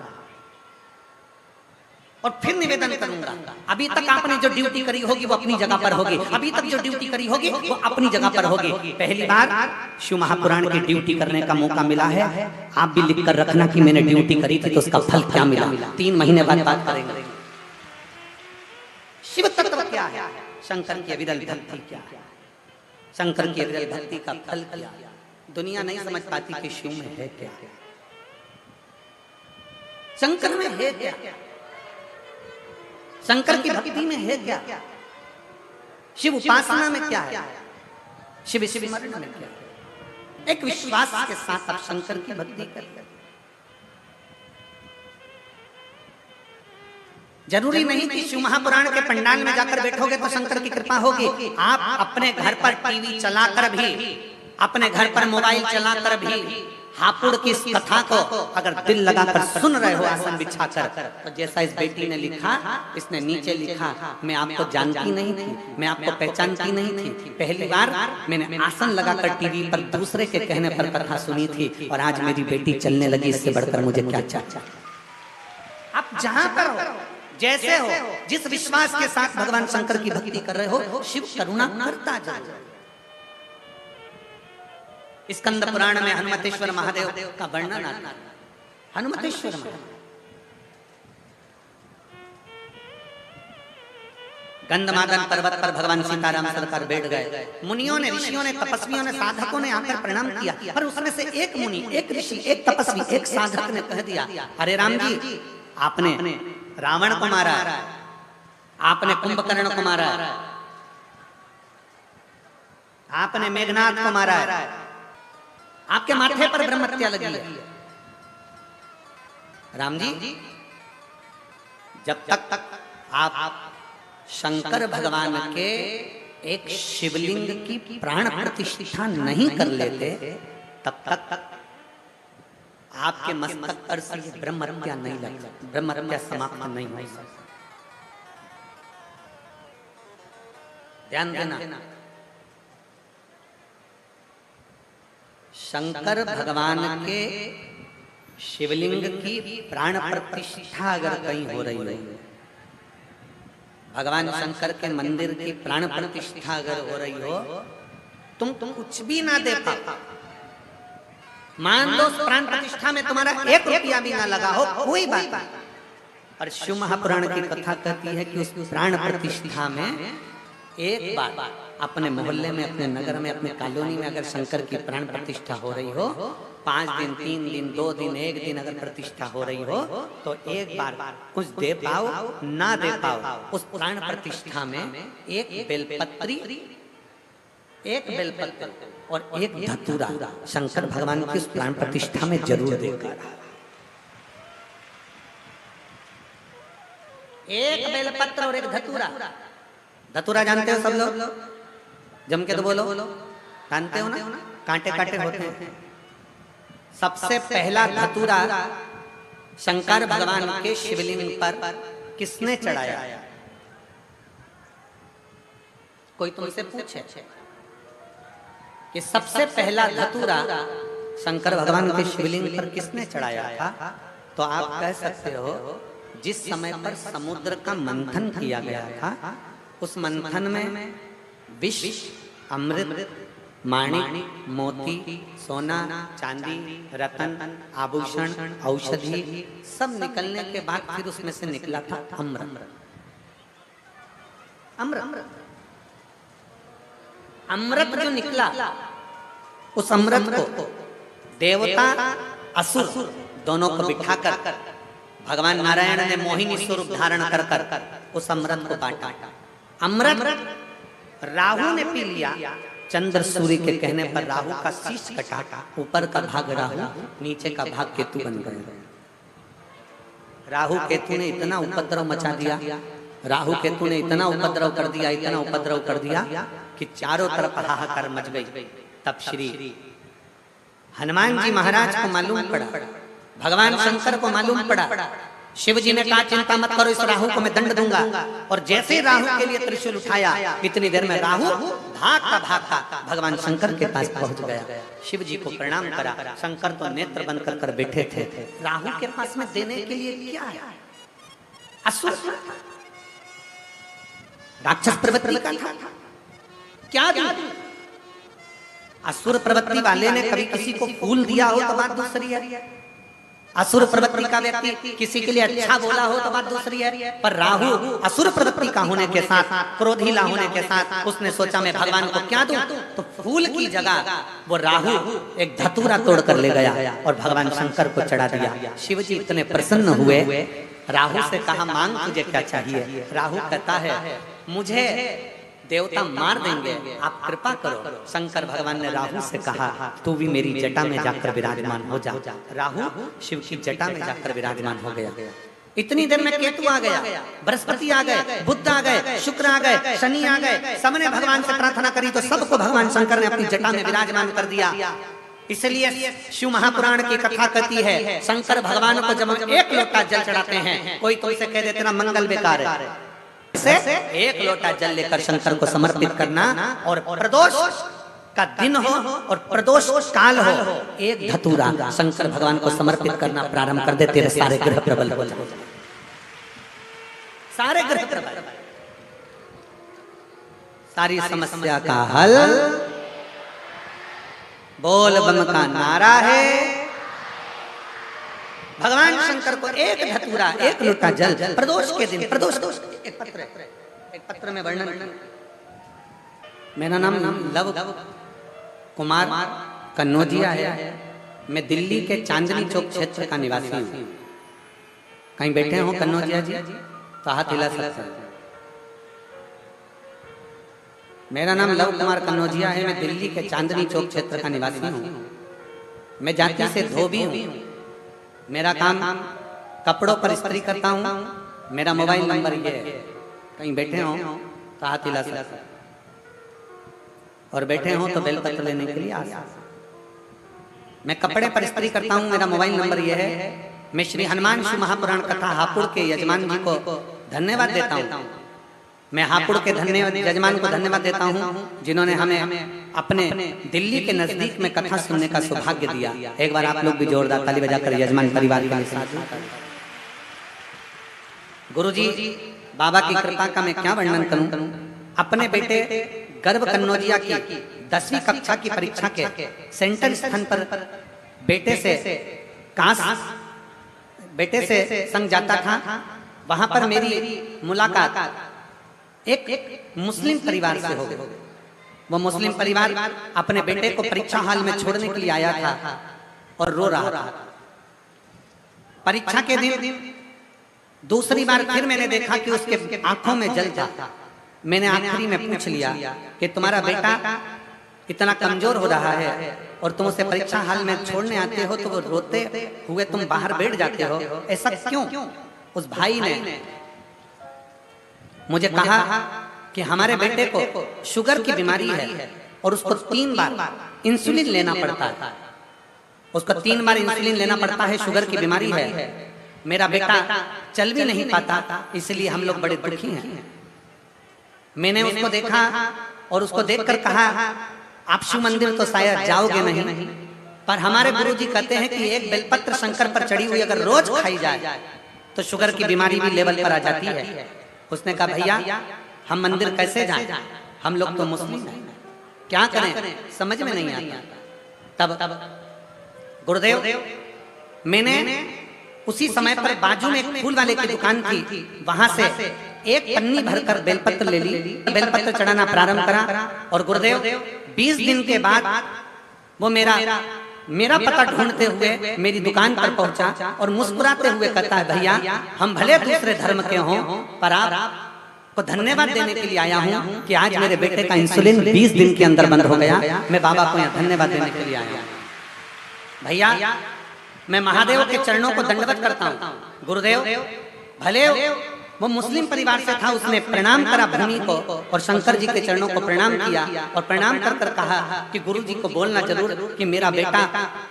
S1: और फिर निवेदन करूंगा, अभी तक आपने जो ड्यूटी करी होगी वो अपनी जगह पर होगी, अभी तक जो ड्यूटी करी होगी वो अपनी जगह पर होगी। पहली बार शिव महापुराण की ड्यूटी करने का मौका मिला है। आप भी लिख कर रखना कि मैंने ड्यूटी करी थी तो उसका फल क्या मिला। 3 महीने बाद बात करेंगे। शिव तत्व क्या है, शंकर की अविरल भक्ति क्या है, शंकर की अविरल भक्ति का फल क्या है। दुनिया नहीं समझ पाती कि शिव में है क्या, शंकर में है क्या, शंकर की भक्ति में है क्या, शिव उपासना में क्या है, शिव स्मरण में क्या है। एक विश्वास के साथ आप शंकर की भक्ति करिए। जरूरी नहीं कि शिव महापुराण के पंडाल में जाकर बैठोगे तो शंकर की कृपा होगी। आप अपने घर पर टीवी चलाकर भी, अपने घर पर मोबाइल चलाकर भी हापुड़ की इस कथा को अगर दिल लगाकर सुन रहे हो आसन बिछाकर, तो जैसा इस बेटी ने लिखा, इसने नीचे लिखा, मैं आपको जानती नहीं थी, मैं आपको पहचानती नहीं थी, पहली बार मैंने आसन लगाकर टीवी पर दूसरे के कहने पर कथा सुनी थी और आज मेरी बेटी चलने लगी। इससे बढ़कर मुझे क्या चाहिए। आप जहां पर हो, जैसे हो, जिस विश्वास के साथ भगवान शंकर की भक्ति कर रहे हो, शिव करुणा करता जाए। स्कंद पुराण में हनुमतेश्वर महादेव का वर्णन आता है। हनुमतेश्वर महादेव गंधमादन पर्वत पर भगवान सीताराम सरकार बैठ गए। मुनियों ने, ऋषियों ने, तपस्वियों ने, साधकों ने आकर प्रणाम किया, पर उसमें से एक मुनि, एक ऋषि, एक तपस्वी, एक साधक ने कह दिया, अरे राम जी, आपने रावण को मारा, आपने कुंभकर्ण को मारा, आपने मेघनाथ को मारा, आपके माथे पर ब्रह्महत्या लगी है। राम जी, जब तक आप शंकर भगवान के एक शिवलिंग की प्राण प्रतिष्ठा नहीं कर लेते, तब तक आपके मस्तक पर से ब्रह्महत्या नहीं लग सकती, ब्रह्महत्या समाप्त नहीं हो सकती। ध्यान देना, शंकर भगवान के शिवलिंग की प्राण प्रतिष्ठा अगर कहीं हो रही है, भगवान शंकर के मंदिर की प्राण प्रतिष्ठा अगर हो रही हो, तुम कुछ भी ना दे पाओ, मान लो प्राण प्रतिष्ठा में तुम्हारा 1 रुपया भी ना लगा हो, कोई बात नहीं, और शिव महापुराण की कथा कहती है कि उस प्राण प्रतिष्ठा में एक बार अपने मोहल्ले में, अपने नगर में, अपने कॉलोनी में अगर शंकर की प्राण प्रतिष्ठा हो रही हो, 5 दिन, 3 दिन, 2 दिन, 1 दिन अगर प्रतिष्ठा हो रही हो, तो एक बार कुछ दे पाओ ना दे पाओ, उस प्राण प्रतिष्ठा में एक बेलपत्री, एक बेलपत्र और एक धतूरा शंकर भगवान की उस प्राण प्रतिष्ठा में जरूर देगा। एक बेलपत्र और एक धतूरा। धतूरा जानते हो सब लोग? जम के तो बोलो, जानते हो ना? कांटे कांटे होते हैं। सबसे पहला धतूरा शंकर भगवान के शिवलिंग पर किसने चढ़ाया? कोई तुमसे पूछे कि सबसे पहला धतूरा शंकर भगवान के शिवलिंग पर किसने चढ़ाया था, तो आप कह सकते हो जिस समय पर समुद्र का मंथन किया गया था, उस मंथन में विष, अमृत, माणिक, मोती, सोना, चांदी, रतन, आभूषण, औषधि सब निकलने के बाद फिर उसमें से निकला था अमृत। अमृत जो निकला, उस अमृत को देवता असुर दोनों को बिठाकर भगवान नारायण ने मोहिनी स्वरूप धारण कर उस अमृत को बांटा। अमृत राहु ने पी लिया। चंद्र सूर्य के कहने पर राहु का शीश कटा, ऊपर का भाग राहु, नीचे का भाग केतु बन गए। राहु केतु ने इतना उपद्रव मचा दिया, राहु केतु ने इतना उपद्रव कर दिया, इतना उपद्रव कर दिया कि चारों तरफ हाहाकार मच गई। तब श्री हनुमान जी महाराज को मालूम पड़ा, भगवान शंकर को मालूम पड़ा, शिव जी ने कहा चिंता मत करो, इस राहु को मैं दंड दूंगा। और जैसे राहु के लिए त्रिशूल उठाया, इतनी देर में राहु भागता भगवान शंकर के पास पहुंच गया। शिव जी को प्रणाम करा। शंकर तो नेत्र बंद कर बैठे थे। राहु के पास में देने के लिए क्या है? असुर राक्षस प्रवृत्ति का था, क्या दूं? असुर प्रवृत्ति वाले ने कभी किसी को फूल दिया हो तो बात दूसरी है, असुर प्रवृत्ति का व्यक्ति किसी के लिए अच्छा बोला हो तो बात दूसरी है। पर राहु असुर प्रवृत्ति का होने के साथ, क्रोधीला होने के साथ उसने सोचा मैं भगवान को क्या दूं, तो फूल की जगह वो राहु एक धतूरा तोड़ कर ले गया और भगवान शंकर को चढ़ा दिया। शिव जी इतने प्रसन्न हुए, राहु से कहा मांग तुझे क्या चाहिए। राहु कहता है मुझे देवता मार देंगे, आप कृपा करो। शंकर भगवान ने राहु से कहा तू भी मेरी जटा में जाकर विराजमान हो जा। राहु शिव की जटा में जाकर विराजमान हो गया। इतनी देर में केतु आ गया, बृहस्पति आ गए, बुध आ गए, शुक्र आ गए, शनि आ गए। सबने भगवान से प्रार्थना करी तो सबको भगवान शंकर ने अपनी जटा में विराजमान कर दिया। इसलिए शिव महापुराण की कथा कहती है शंकर भगवान को जब हम एक लोटा जल चढ़ाते हैं, कोई तुमसे कह दे तेरा मंगल बेकार है, से एक लोटा जल लेकर शंकर को समर्पित करना, और प्रदोष का दिन हो और प्रदोष काल हो, एक धतूरा शंकर भगवान को समर्पित करना प्रारंभ कर दे, तेरे सारे ग्रह प्रबल हो जाए, सारे ग्रह प्रबल, सारी समस्या का हल बोल बम का नारा है। भगवान शंकर को एक धतूरा, एक लोटा जल प्रदोष के दिन, प्रदोष एक पत्र में वर्णन, मेरा नाम लव कुमार कन्नौजिया है, मैं दिल्ली के चांदनी चौक क्षेत्र का निवासी हूँ। कहीं बैठे हो कन्नौजिया जी तो हाथ हिला सकते हैं। मेरा नाम लव कुमार कन्नौजिया है, मैं दिल्ली के चांदनी चौक क्षेत्र का निवासी हूँ। मैं जाति से धोबी हूँ, मेरा काम कपड़ों पर इस्त्री करता हूँ। मेरा मोबाइल नंबर ये है, कहीं बैठे हो तो हाथ हिला सकते, और बैठे हो तो बेलपत्र लेने के लिए आ सकते। मैं कपड़े पर इस्त्री करता हूँ, मेरा मोबाइल नंबर ये है। मैं श्री हनुमान शिव महापुराण कथा हापुड़ के यजमान जी को धन्यवाद देता हूँ। मैं हापुड़ के यजमान को धन्यवाद देता हूँ जिन्होंने हमें अपने दिल्ली के नजदीक में कथा सुनने का सौभाग्य दिया। एक बार आप लोग भी जोरदार ताली बजाकर यजमान परिवार के साथ। गुरुजी बाबा की कृपा का मैं क्या वर्णन करूं। अपने बेटे गर्भ कन्नौजिया की 10वीं कक्षा की परीक्षा के सेंटर स्थान पर बेटे से संग जाता था। वहां पर मेरी मुलाकात एक मुस्लिम परिवार से हो गई। वो मुस्लिम परिवार अपने बेटे को परीक्षा हॉल में छोड़ने के लिए आया था और रो रहा था। परीक्षा के दिन दूसरी बार फिर मैंने देखा कि उसके आंखों में जल था। मैंने आखिरी में पूछ लिया कि तुम्हारा बेटा इतना कमजोर हो रहा है और तुम उसे परीक्षा हॉल में छोड़ने आते हो तो वो रोते हुए तुम बाहर बैठ जाते हो, ऐसा क्यों? उस भाई ने मुझे कहा कि हमारे बेटे को शुगर की बीमारी है और उसको 3 बार इंसुलिन लेना पड़ता है। उसको 3 बार इंसुलिन लेना पड़ता है, शुगर की बीमारी है। मेरा बेटा चल भी नहीं पाता, इसलिए हम लोग बड़े दुखी हैं। मैंने उसको देखा और उसको देखकर कहा आप शिव मंदिर तो शायद जाओगे नहीं, पर हमारे गुरुजी कहते हैं कि एक बेलपत्र शंकर पर चढ़ी हुई अगर रोज खाई जाए तो शुगर की बीमारी भी लेवल पर आ जाती है। उसने कहा भैया हम मंदिर कैसे जाएं, हम लोग तो मुस्लिम हैं, क्या करें समझ में नहीं आता। तब गुरुदेव मैंने उसी समय पर बाजू में एक फूल वाले की दुकान थी, वहां से एक पन्नी भरकर बेलपत्र ले ली, बेलपत्र चढ़ाना प्रारंभ करा। और गुरुदेव 20 दिन के बाद वो मेरा पता ढूंढते हुए मेरी दुकान पर पहुंचा और मुस्कुराते हुए कहता है भैया हम भले दूसरे धर्म के हों पर आपको धन्यवाद देने के लिए आया हूं कि आज मेरे बेटे का इंसुलिन 20 दिन के अंदर बंद हो गया। मैं बाबा को यहाँ धन्यवाद देने के लिए आया हूं। भैया मैं महादेव के चरणों को दंडवत करता हूँ। गुरुदेव भले वो मुस्लिम परिवार से था, उसने प्रणाम करा भूमि को और शंकर जी के चरणों को प्रणाम किया और प्रणाम कर कर कहा कि गुरु जी को बोलना जरूर कि मेरा बेटा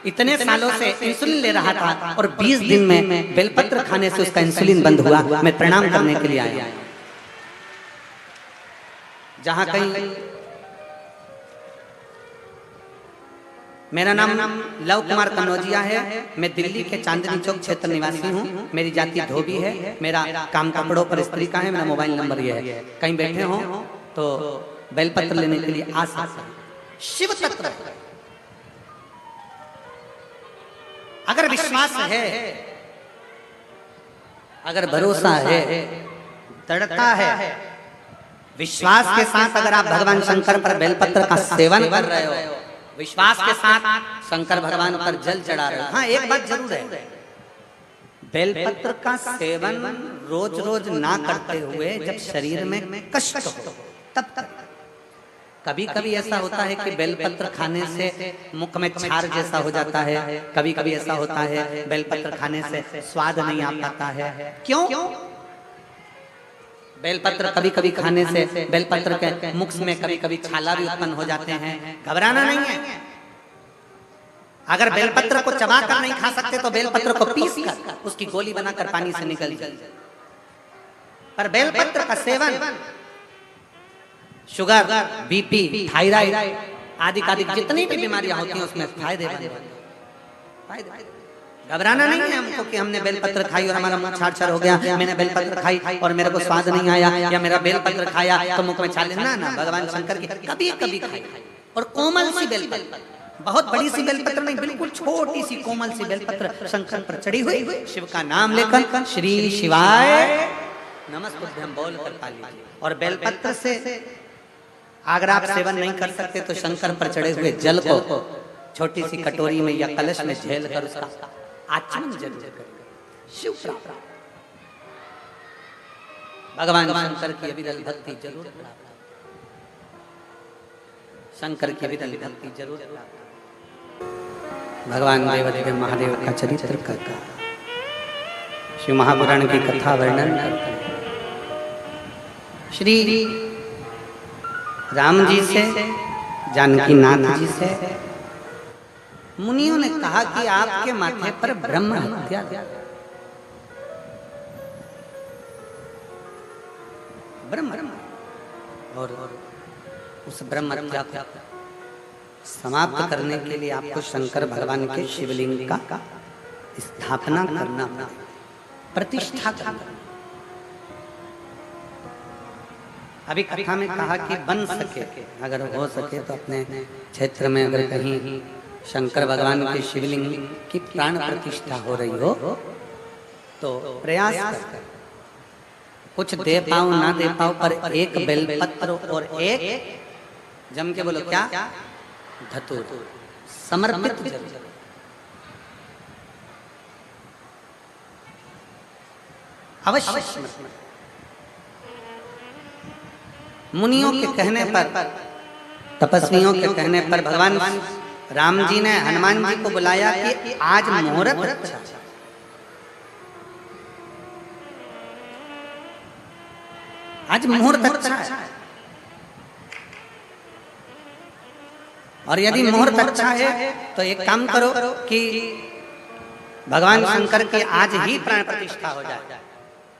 S1: इतने सालों से इंसुलिन ले रहा था और 20 दिन में बेलपत्र खाने से उसका इंसुलिन बंद हुआ। मैं प्रणाम करने के लिए आया। जहां कहीं मेरा नाम लव कुमार कन्नौजिया है। मैं दिल्ली के चांदनी चौक क्षेत्र निवासी हूँ। मेरी जाति धोबी है। मेरा काम कपड़ों पर स्त्री का है। मेरा मोबाइल नंबर ये है। कहीं बैठे हो तो बेलपत्र लेने के लिए आ सकते हैं। शिव तत्व अगर विश्वास है, अगर भरोसा है, दृढ़ता है, विश्वास के साथ अगर आप भगवान शंकर पर बेलपत्र का सेवन कर रहे हो, विश्वास के साथ शंकर भगवान पर जल चढ़ा रहे हो। हाँ, एक बात जरूर है, बेलपत्र का सेवन रोज रोज ना करते हुए जब शरीर में कष्ट हो तब कभी कभी ऐसा होता है कि बेलपत्र खाने से मुख में छार जैसा हो जाता है। कभी कभी ऐसा होता है बेलपत्र खाने से स्वाद नहीं आ पाता है। क्यों? बेलपत्र कभी कभी खाने से बेलपत्र के मुख में कभी कभी छाला भी उत्पन्न हो जाते हैं। घबराना नहीं है। अगर बेलपत्र को चबा कर नहीं खा सकते तो बेलपत्र को पीस कर उसकी गोली बनाकर पानी से निकल जाए। पर बेलपत्र का सेवन शुगर, बीपी, थायराइड आदि आदि जितनी भी बीमारियां होती हैं उसमें फायदेमंद है। घबराना नहीं है हमको कि हमने बेलपत्र खाई और हमारा मुंह छाड़ हो गया, मैंने बेलपत्र खाई और मेरे को स्वाद नहीं आया, या मेरा बेलपत्र खाया तो मुख में छाले। ना ना, भगवान शंकर की कभी कभी खाई। और कोमल सी बेलपत्र, बहुत बड़ी सी बेलपत्र नहीं, बिल्कुल छोटी सी कोमल सी बेलपत्र शंकर पर चढ़ी हुई, शिव का नाम लेकर श्री शिवाय नमस्तुभ्यं बोल कर पा लीजिए। और बेलपत्र से अगर आप सेवन नहीं कर सकते तो शंकर पर चढ़े हुए जल को छोटी सी कटोरी में या कलश में झेल कर उसका आचमन जरूर करें। शिव प्राप्त, भगवान शंकर की अविरल भक्ति जरूर प्राप्त, शंकर की अविरल भक्ति जरूर प्राप्त। भगवान देवदेव महादेव का चरित्र करता, शिव महापुराण की कथा वर्णन करता। श्री राम जी से, जानकी नाथ जी से मुनियों ने कहा कि आपके माथे पर ब्रह्म हत्या, ब्रह्म, और उस ब्रह्म हत्या को समाप्त करने के लिए आपको शंकर भगवान के शिवलिंग का स्थापना करना, प्रतिष्ठा करना। अभी कथा में कहा कि बन सके, अगर हो सके तो अपने क्षेत्र में अगर कहीं शंकर भगवान के शिवलिंग की प्राण प्रतिष्ठा हो रही हो तो प्रयास कर, कुछ दे पाओ ना दे पाओ पर एक बेलपत्र और एक, जम के बोलो क्या, धतूर समर्पित जरूर। अवश्य मुनियों के कहने पर, तपस्वियों के कहने पर भगवान राम जी ने हनुमान जी को बुलाया कि आज मुहूर्त अच्छा, आज मुहूर्त अच्छा है, और यदि मुहूर्त अच्छा है तो एक काम करो कि भगवान शंकर की आज ही प्राण प्रतिष्ठा हो जाए।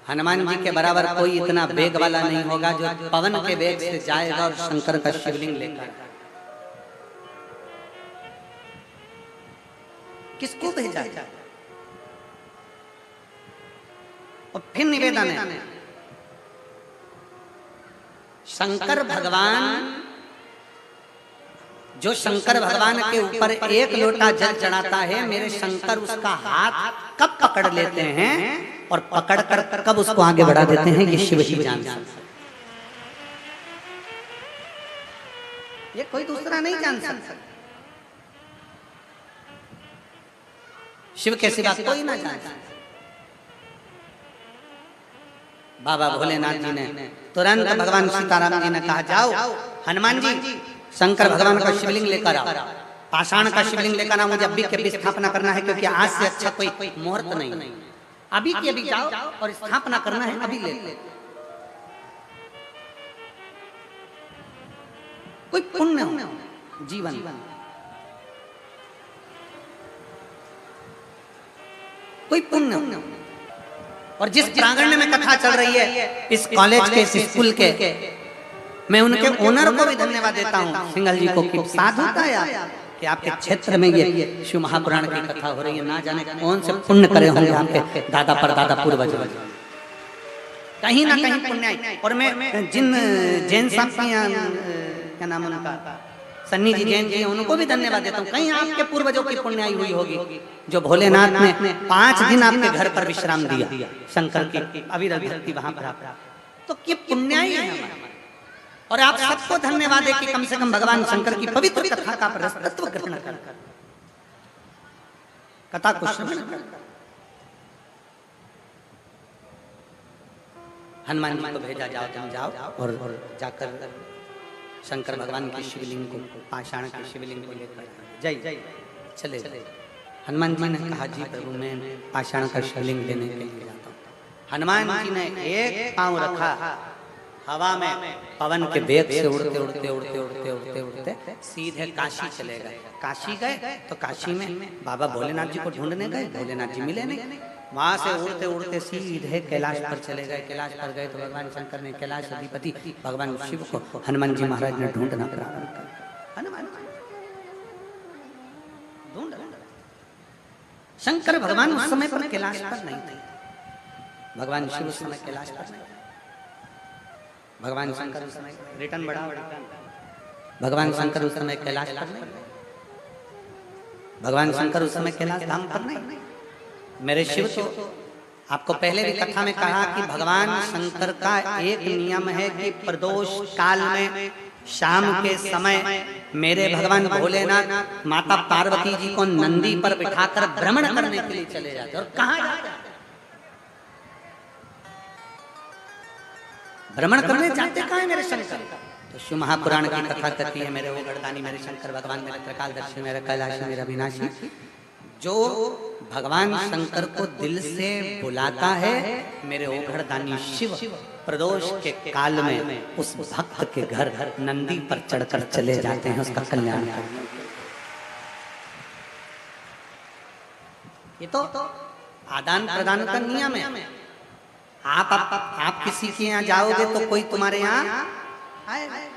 S1: हनुमान जी के बराबर कोई इतना वेग वाला नहीं होगा जो पवन के वेग से जाएगा और शंकर का शिवलिंग लेकर। किसको भेजा जाए? और फिर निवेदन है, शंकर भगवान, जो शंकर भगवान के ऊपर एक लोटा जल चढ़ाता है, मेरे शंकर उसका हाथ कब पकड़ लेते हैं और पकड़कर कब उसको आगे बढ़ा देते हैं, ये शिव ही जानते हैं। ये कोई दूसरा नहीं जान सकता। शिव के सिवा कोई ना जान सकता। बाबा भोलेनाथ जी ने तुरंत भगवान सीताराम जी ने कहा, जाओ हनुमान जी शंकर भगवान का शिवलिंग लेकर आओ, पाषाण का शिवलिंग लेकर आओ, मुझे अभी की स्थापना करना है, क्योंकि आज से अच्छा कोई मुहूर्त नहीं। अभी के अभी जाओ और स्थापना करना है, अभी ले। कोई पुण्य हो जीवन, कोई पुण्य हो। और जिस प्रांगण में कथा चल रही है, इस कॉलेज के, इस स्कूल के, मैं उनके ओनर को भी धन्यवाद देता हूँ, सिंगल जी को, कि साथ होता है कि आपके क्षेत्र में ये शिव महापुराण की कथा हो रही है, ना जाने कौन से पुण्य करे होंगे आपके दादा परदादा पूर्वज, कहीं ना कहीं पुण्य आई। और मैं जिन जैन साहब क्या नाम उनका, सन्नी जी जैन जी, उनको भी धन्यवाद देता हूँ। कहीं आपके पूर्वजों की पुण्याई हुई होगी जो भोलेनाथ ने 5 दिन आपके घर पर विश्राम दिया, शंकर की अविरल भक्ति वहां पर, तो ये पुण्याई है हमारा। और आप सबको धन्यवाद है कि कम से कम भगवान शंकर की पवित्र कथा का रसतत्व ग्रहण कर कथा को श्रवण कर। हनुमान जी को भेजा, जाओ तुम जाओ और जाकर शंकर भगवान की शिवलिंग को, पाषाण के शिवलिंग को लेकर जय जय चले। हनुमान जी ने कहा, जी प्रभु मैं पाषाण का शिवलिंग लेने के लिए जाता हूँ। हनुमान जी ने एक पांव रखा हवा में, पवन के वेग से उड़ते उड़ते उड़ते उड़ते उड़ते उड़ते सीधे काशी चले गए। काशी गए तो काशी में बाबा भोलेनाथ जी को ढूंढने गए, भोलेनाथ जी मिले नहीं। वहां से उड़ते उड़ते सीधे कैलाश पर चले गए। कैलाश पर गए तो भगवान शंकर ने, कैलाश अधिपति भगवान शिव को हनुमान जी महाराज ने ढूंढना प्रारंभ किया। हनुमान ढूंढ शंकर भगवान उस समय पर कैलाश पर नहीं थे, भगवान शिव उस समय कैलाश पर नहीं, भगवान शंकर उस समय रिटर्न बढ़ा, भगवान शंकर उस समय कैलाश पर नहीं, भगवान शंकर उस समय कैलाश धाम पर नहीं। मेरे शिव तो आपको पहले भी कथा में कहा कि भगवान शंकर का एक नियम है कि प्रदोष काल में शाम के समय मेरे भगवान भोलेनाथ माता पार्वती जी को नंदी पर बिठाकर भ्रमण करने के लिए चले जाते। और कहाँ जाते? भ्रमण करने जाते कहाँ है मेरे शंकर? तो शिव महापुराण की कथा कहती है, मेरे वो गणदानी, मेरे शंकर भगवान, मेरे त्रिकालदर्शी, मेरे कैलाशी, मेरे अविनाशी, जो भगवान शंकर को दिल से बुलाता है, मेरे ओघड़दानी शिव प्रदोष के काल में उस भक्त के घर नंदी पर चढ़कर चले जाते हैं उसका कल्याण करने। ये तो आदान प्रदान का नियम है। आप किसी के यहाँ जाओगे तो कोई तुम्हारे यहाँ आएगा।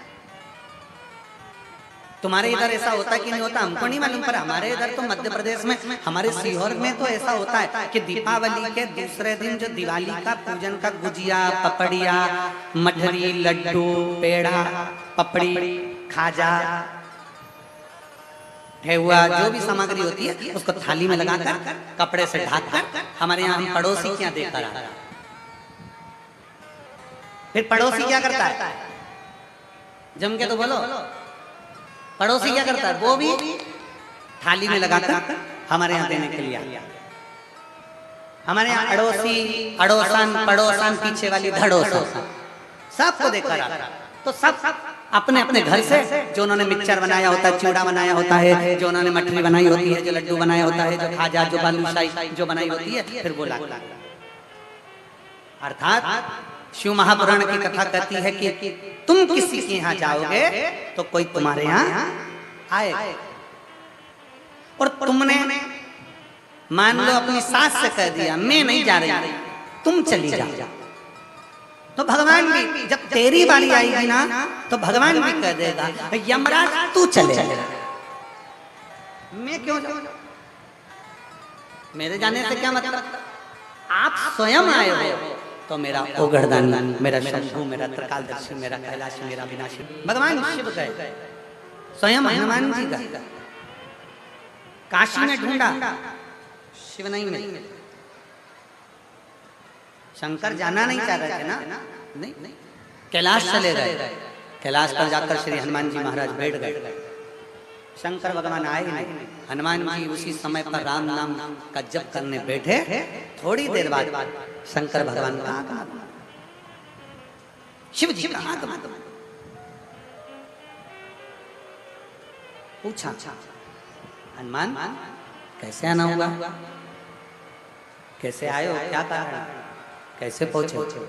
S1: तुम्हारे इधर ऐसा होता है कि नहीं होता हमको नहीं मालूम, पर हमारे इधर तो मध्य प्रदेश में, हमारे सीहोर में तो ऐसा होता है कि दीपावली के दूसरे दिन जो दिवाली का पूजन का गुजिया, पपड़िया, मठरी, लड्डू, पेड़ा, पपड़ी, खाजा, ठेहुआ, जो भी सामग्री होती है उसको थाली में लगाकर कपड़े से ढककर हमारे यहाँ हम पड़ोसी के यहाँ देकर आ। फिर पड़ोसी क्या करता है? जम के तो बोलो, पड़ोसी क्या करता है? वो भी थाली में लगाकर हमारे यहाँ देने के लिए आया। हमारे यहाँ अड़ोसी, अड़ोसन, पड़ोसन, पीछे वाली धड़ोसन सबको देकर आता। तो सब अपने अपने घर से जो उन्होंने मिक्सचर बनाया होता है, चिवड़ा बनाया होता है, जो उन्होंने मठरी बनाई होती है, जो लड्डू बनाया होता है, जो खाजा, जो बालूशाही जो बनाई होती है, फिर वो लाता। अर्थात शिव महापुराण की कथा कहती है कि तुम किसी के यहाँ जाओगे तो कोई तुम्हारे यहाँ आएगा। और तुमने मान लो अपनी सास से कह दिया मैं नहीं जा रही, तुम चली जाओ, तो भगवान भी जब तेरी बारी आएगी ना तो भगवान भी कह देगा यमराज तू चले, मैं क्यों जाऊं? मेरे जाने से क्या मतलब? आप स्वयं आए हो तो मेरा ओघड़दानी, मेरा शंभु, मेरा त्रिकालदर्शी, मेरा कैलाशी, मेरा विनाशी भगवान शिव गए, स्वयं हनुमान जी का काशी में ढूंढा, शिव नहीं मिले। शंकर जाना नहीं चाह रहे थे ना, नहीं, कैलाश चले गए। कैलाश पर जाकर श्री हनुमान जी महाराज बैठ गए। शंकर भगवान आए नहीं। हनुमान जी उसी समय पर राम नाम का जप करने बैठे। थोड़ी देर बाद शंकर भगवान का आगमन, शिव जी का आगमन। पूछा हनुमान कैसे आना होगा, कैसे आए हो, क्या कारण, कैसे पहुंचे?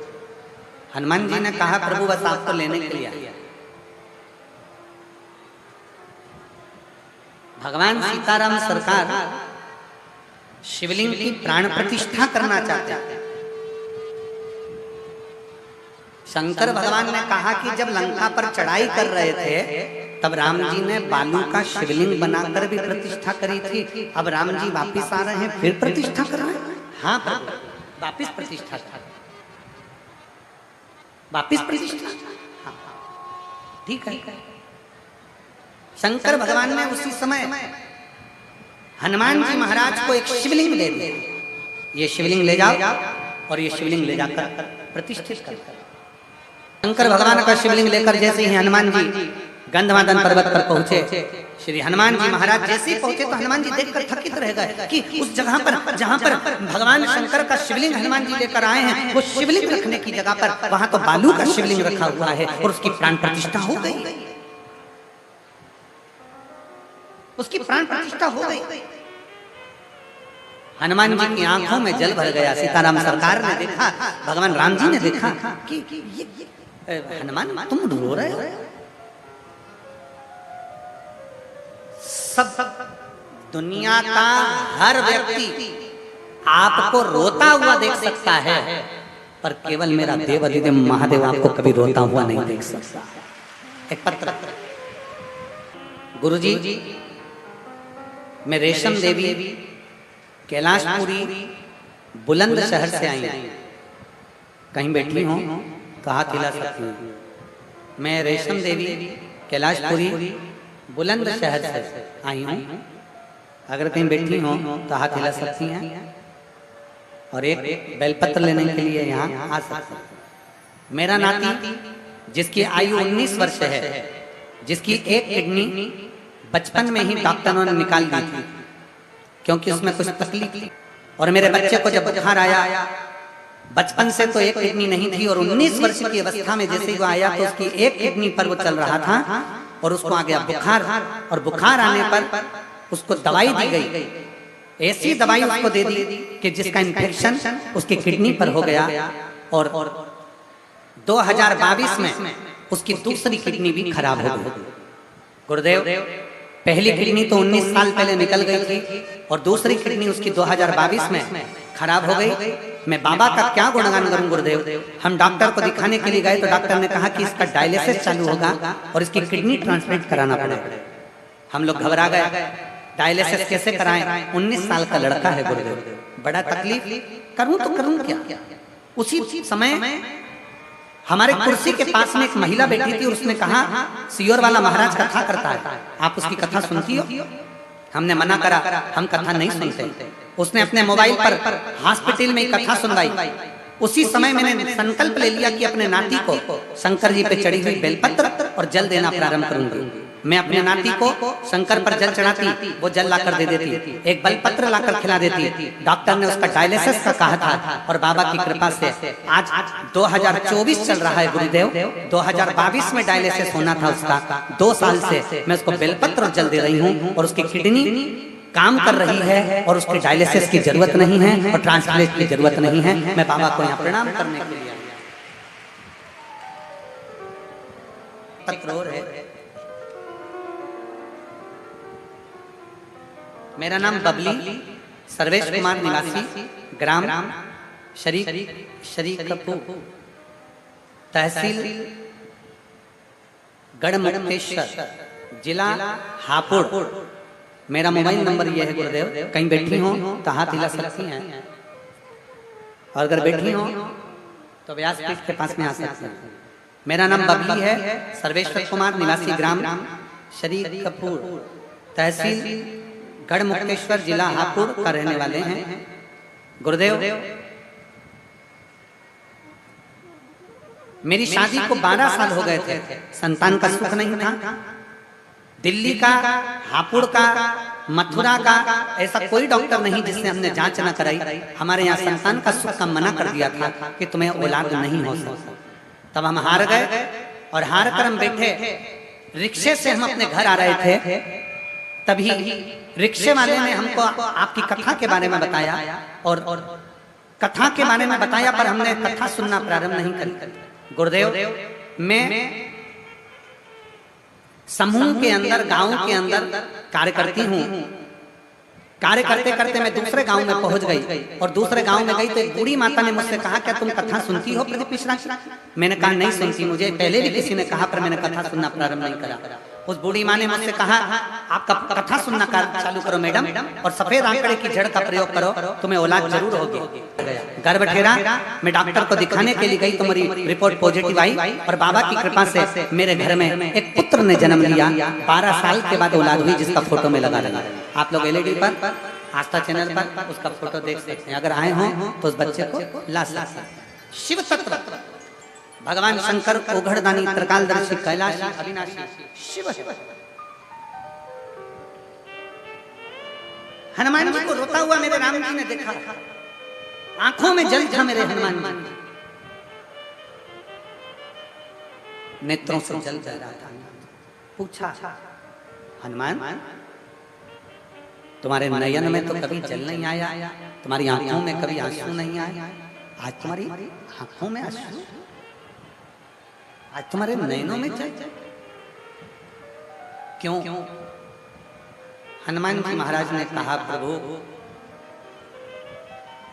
S1: हनुमान जी ने कहा प्रभु बस आपको लेने के लिए आया। भगवान सीताराम सरकार शिवलिंग की प्राण प्रतिष्ठा करना चाहते हैं। शंकर भगवान ने कहा कि जब लंका पर चढ़ाई कर रहे थे तब राम जी ने बालू का शिवलिंग बनाकर भी प्रतिष्ठा करी थी। अब राम जी वापिस आ रहे हैं, फिर प्रतिष्ठा कर रहे हैं। हाँ वापिस प्रतिष्ठा कर, वापिस प्रतिष्ठा। हाँ ठीक है। शंकर भगवान ने उसी समय हनुमान जी महाराज को एक शिवलिंग दे दिया, ये शिवलिंग ले जाओ और ये शिवलिंग ले जाकर प्रतिष्ठित कर। शंकर भगवान का शिवलिंग लेकर जैसे ही हनुमान जी गंधमादन पर्वत पर पहुंचे, श्री हनुमान जी महाराज जैसे ही पहुंचे तो हनुमान जी देखकर थकित रह गए कि उस जगह पर जहां पर भगवान शंकर का शिवलिंग हनुमान जी लेकर आए हैं, वो शिवलिंग रखने की जगह पर वहां तो बालू का शिवलिंग रखा हुआ है और उसकी प्राण प्रतिष्ठा हो गई, उसकी प्राण प्रतिष्ठा हो गई। हनुमान जी की आंखों में जल भर गया। सीताराम सरकार ने देखा, भगवान राम जी ने देखा कि ये हनुमान तुम रो रहे हो। सब दुनिया का हर व्यक्ति आपको रोता हुआ देख सकता है, पर केवल मेरा देवाधिदेव महादेव आपको कभी रोता हुआ नहीं देख सकता। एक पत्र, गुरुजी मैं रेशम देवी कैलाशपुरी बुलंदशहर से आई हूँ, कहीं बैठी हूँ तो हाथ हिला सकती हूँ। मैं रेशम देवी कैलाशपुरी बुलंदशहर से आई हूँ, अगर कहीं बैठी हूँ तो हाथ हिला सकती हैं और एक बेलपत्र लेने के लिए यहाँ आ सकते हैं। मेरा नाती जिसकी आयु 19 वर्ष है, जिसकी एक किडनी बचपन में ही डॉक्टरों ने निकाल दी थी क्योंकि उसमें कुछ तकलीफ थी, और मेरे बच्चे को जब बुखार आया, बचपन से तो एक किडनी नहीं थी और 19 वर्ष की अवस्था में जैसे ही वो आया तो उसकी एक किडनी पर वो चल रहा था और उसको आ गया बुखार, और बुखार आने पर उसको दवाई दी गई, ऐसी दवाई उसको दे दी कि जिसका इन्फेक्शन उसकी किडनी पर हो गया और 2022 में उसकी दूसरी किडनी भी खराब हो गई। गुरुदेव पहली किडनी तो 19 साल पहले निकल गई थी और दूसरी किडनी उसकी 2022 में खराब हो गई। मैं बाबा का क्या गुणगान करूं गुरुदेव। हम डॉक्टर को दिखाने के लिए गए तो डॉक्टर ने कहा कि इसका डायलिसिस चालू होगा और इसकी किडनी ट्रांसप्लांट कराना पड़ेगा। हम लोग घबरा गए, डायलिसिस कैसे कराएं, 19 साल का लड़का है गुरुदेव, बड़ा तकलीफ, करूं तो करूं क्या। उसी समय हमारे कुर्सी के पास में एक महिला बैठी थी और उसने कहा सियोर वाला महाराज कथा करता है, आप उसकी कथा सुनती हो। हमने मना करा, हम कथा नहीं सुनते। उसने अपने मोबाइल पर हॉस्पिटल में कथा सुनवाई। उसी समय मैंने संकल्प ले लिया कि अपने नाती को शंकर जी पे चढ़ी हुई बेलपत्र और जल देना प्रारंभ करूंगी। मैं अपने नाती को शंकर पर जल चढ़ाती, वो जल लाकर दे देती, एक बेलपत्र लाकर खिला देती। डॉक्टर ने उसका डायलिसिस का कहा था और बाबा की कृपा से आज 2024 चल रहा है गुरुदेव, 2022 में डायलिसिस होना था उसका। 2 साल से मैं उसको बेलपत्र और जल दे रही हूँ और उसकी किडनी काम कर रही है और उसकी डायलिसिस की जरूरत नहीं है और ट्रांसप्लांट की जरूरत नहीं है। मैं बाबा को यहाँ प्रणाम करने के लिए आया। मेरा नाम बबली सर्वेश कुमार, निवासी ग्राम शरीकपुर, तहसील गढ़मुक्तेश्वर, जिला हापुड़। मेरा मोबाइल नंबर ये है गुरुदेव, कहीं बैठी हो तो हाथ हिला सकती हैं और अगर बैठी हो तो व्यासपीठ के पास में आ सकते हैं। मेरा नाम बबली है सर्वेश्वर कुमार, निवासी ग्राम शरीकपुर, तहसील गढ़मुक्तेश्वर, जिला हापुड़ का रहने वाले हैं। गुरुदेव मेरी शादी को 12 साल हो गए थे, संतान का सुख नहीं था। दिल्ली का, हापुड़ का, मथुरा का ऐसा कोई डॉक्टर नहीं जिसने हमने जांच न कराई। हमारे यहाँ संतान का सुख का मना कर दिया था कि तुम्हें औलाद नहीं हो सकता। तब हम हार गए और हार कर हम बैठे, रिक्शे से हम अपने घर आ रहे थे, तभी रिक्शे वाले ने हमको आपकी कथा के बारे में बताया और कथा के बारे में बताया, पर हमने कथा सुनना प्रारंभ नहीं करी। गुरुदेव मैं समूह के अंदर, गांव के अंदर कार्य करती हूँ। कार्य करते करते मैं दूसरे गांव में पहुंच गई और दूसरे गांव में गई तो एक बूढ़ी माता ने मुझसे कहा, क्या तुम कथा सुनती हो प्रदीप मिश्रा? मैंने कहा नहीं सुनती, मुझे पहले भी किसी ने कहा पर मैंने कथा सुनना प्रारंभ नहीं करा। उस बूढ़ी माँ ने मुझसे कहा, आप कथा सुनना चालू करो मैडम, और सफेद आंकड़े की जड़ का प्रयोग करो, तुम्हें औलाद जरूर होगी। गर्भ ठहरा, मैं डॉक्टर को दिखाने के लिए गई तो मेरी रिपोर्ट पॉजिटिव आई और बाबा की कृपा से मेरे घर में एक पुत्र ने जन्म लिया। 12 साल के बाद औलाद हुई, जिसका फोटो में लगा रहा। आप लोग एलईडी पर आस्था चैनल पर उसका फोटो देख सकते हैं। अगर आए हो तो उस बच्चे को ला सकते हैं। शिव तत्व भगवान शंकर ओघड़दानी त्रिकालदर्शी कैलाशी अविनाशी शिव। हनुमान जी को रोता हुआ मेरे राम जी ने देखा, आंखों में जल था मेरे हनुमान जी, नेत्रों से जल बह रहा था। पूछा, हनुमान तुम्हारे नयन में तो कभी जल नहीं आया, तुम्हारी आंखों में कभी आंसू नहीं आया, आज तुम्हारी आंखों में आंसू, आज तुम्हारे नयनों में जल क्यों? हनुमान जी महाराज ने कहा, प्रभु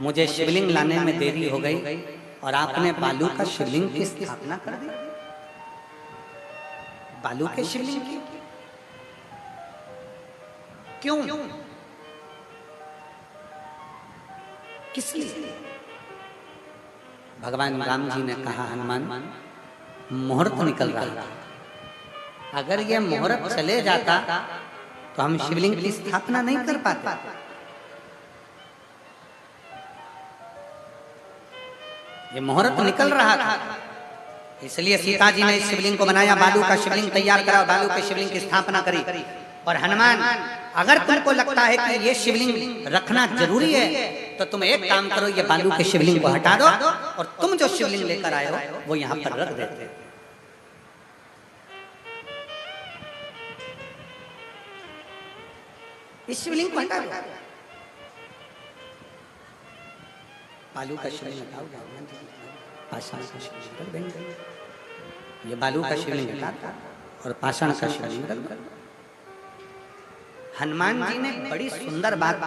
S1: मुझे शिवलिंग लाने में देरी हो गई और आपने बालू का शिवलिंग की स्थापना कर दी। बालू के शिवलिंग की क्यों? किस लिए? भगवान राम जी ने कहा, हनुमान मुहूर्त निकल रहा था, अगर यह मुहूर्त चले जाता तो हम शिवलिंग की स्थापना नहीं कर पाते। ये मुहूर्त निकल रहा था, इसलिए सीता जी ने इस शिवलिंग को बनाया, बालू का शिवलिंग तैयार करा, बालू के शिवलिंग की स्थापना करी। और हनुमान, अगर तुमको लगता है कि ये शिवलिंग रखना जरूरी है तो तुम एक काम करो, ये बालू के शिवलिंग को हटा दो और तुम जो शिवलिंग लेकर आए हो वो यहाँ पर रख देते। इस शिवलिंग को हटा दो, बालू का शिवलिंग हटाओ, पाषाण का शिवलिंग रख देंगे। ये बालू का शिवलिंग हटाता और पाषाण का शिवलिंग रख दो। हनुमान जी ने बड़ी सुंदर बात,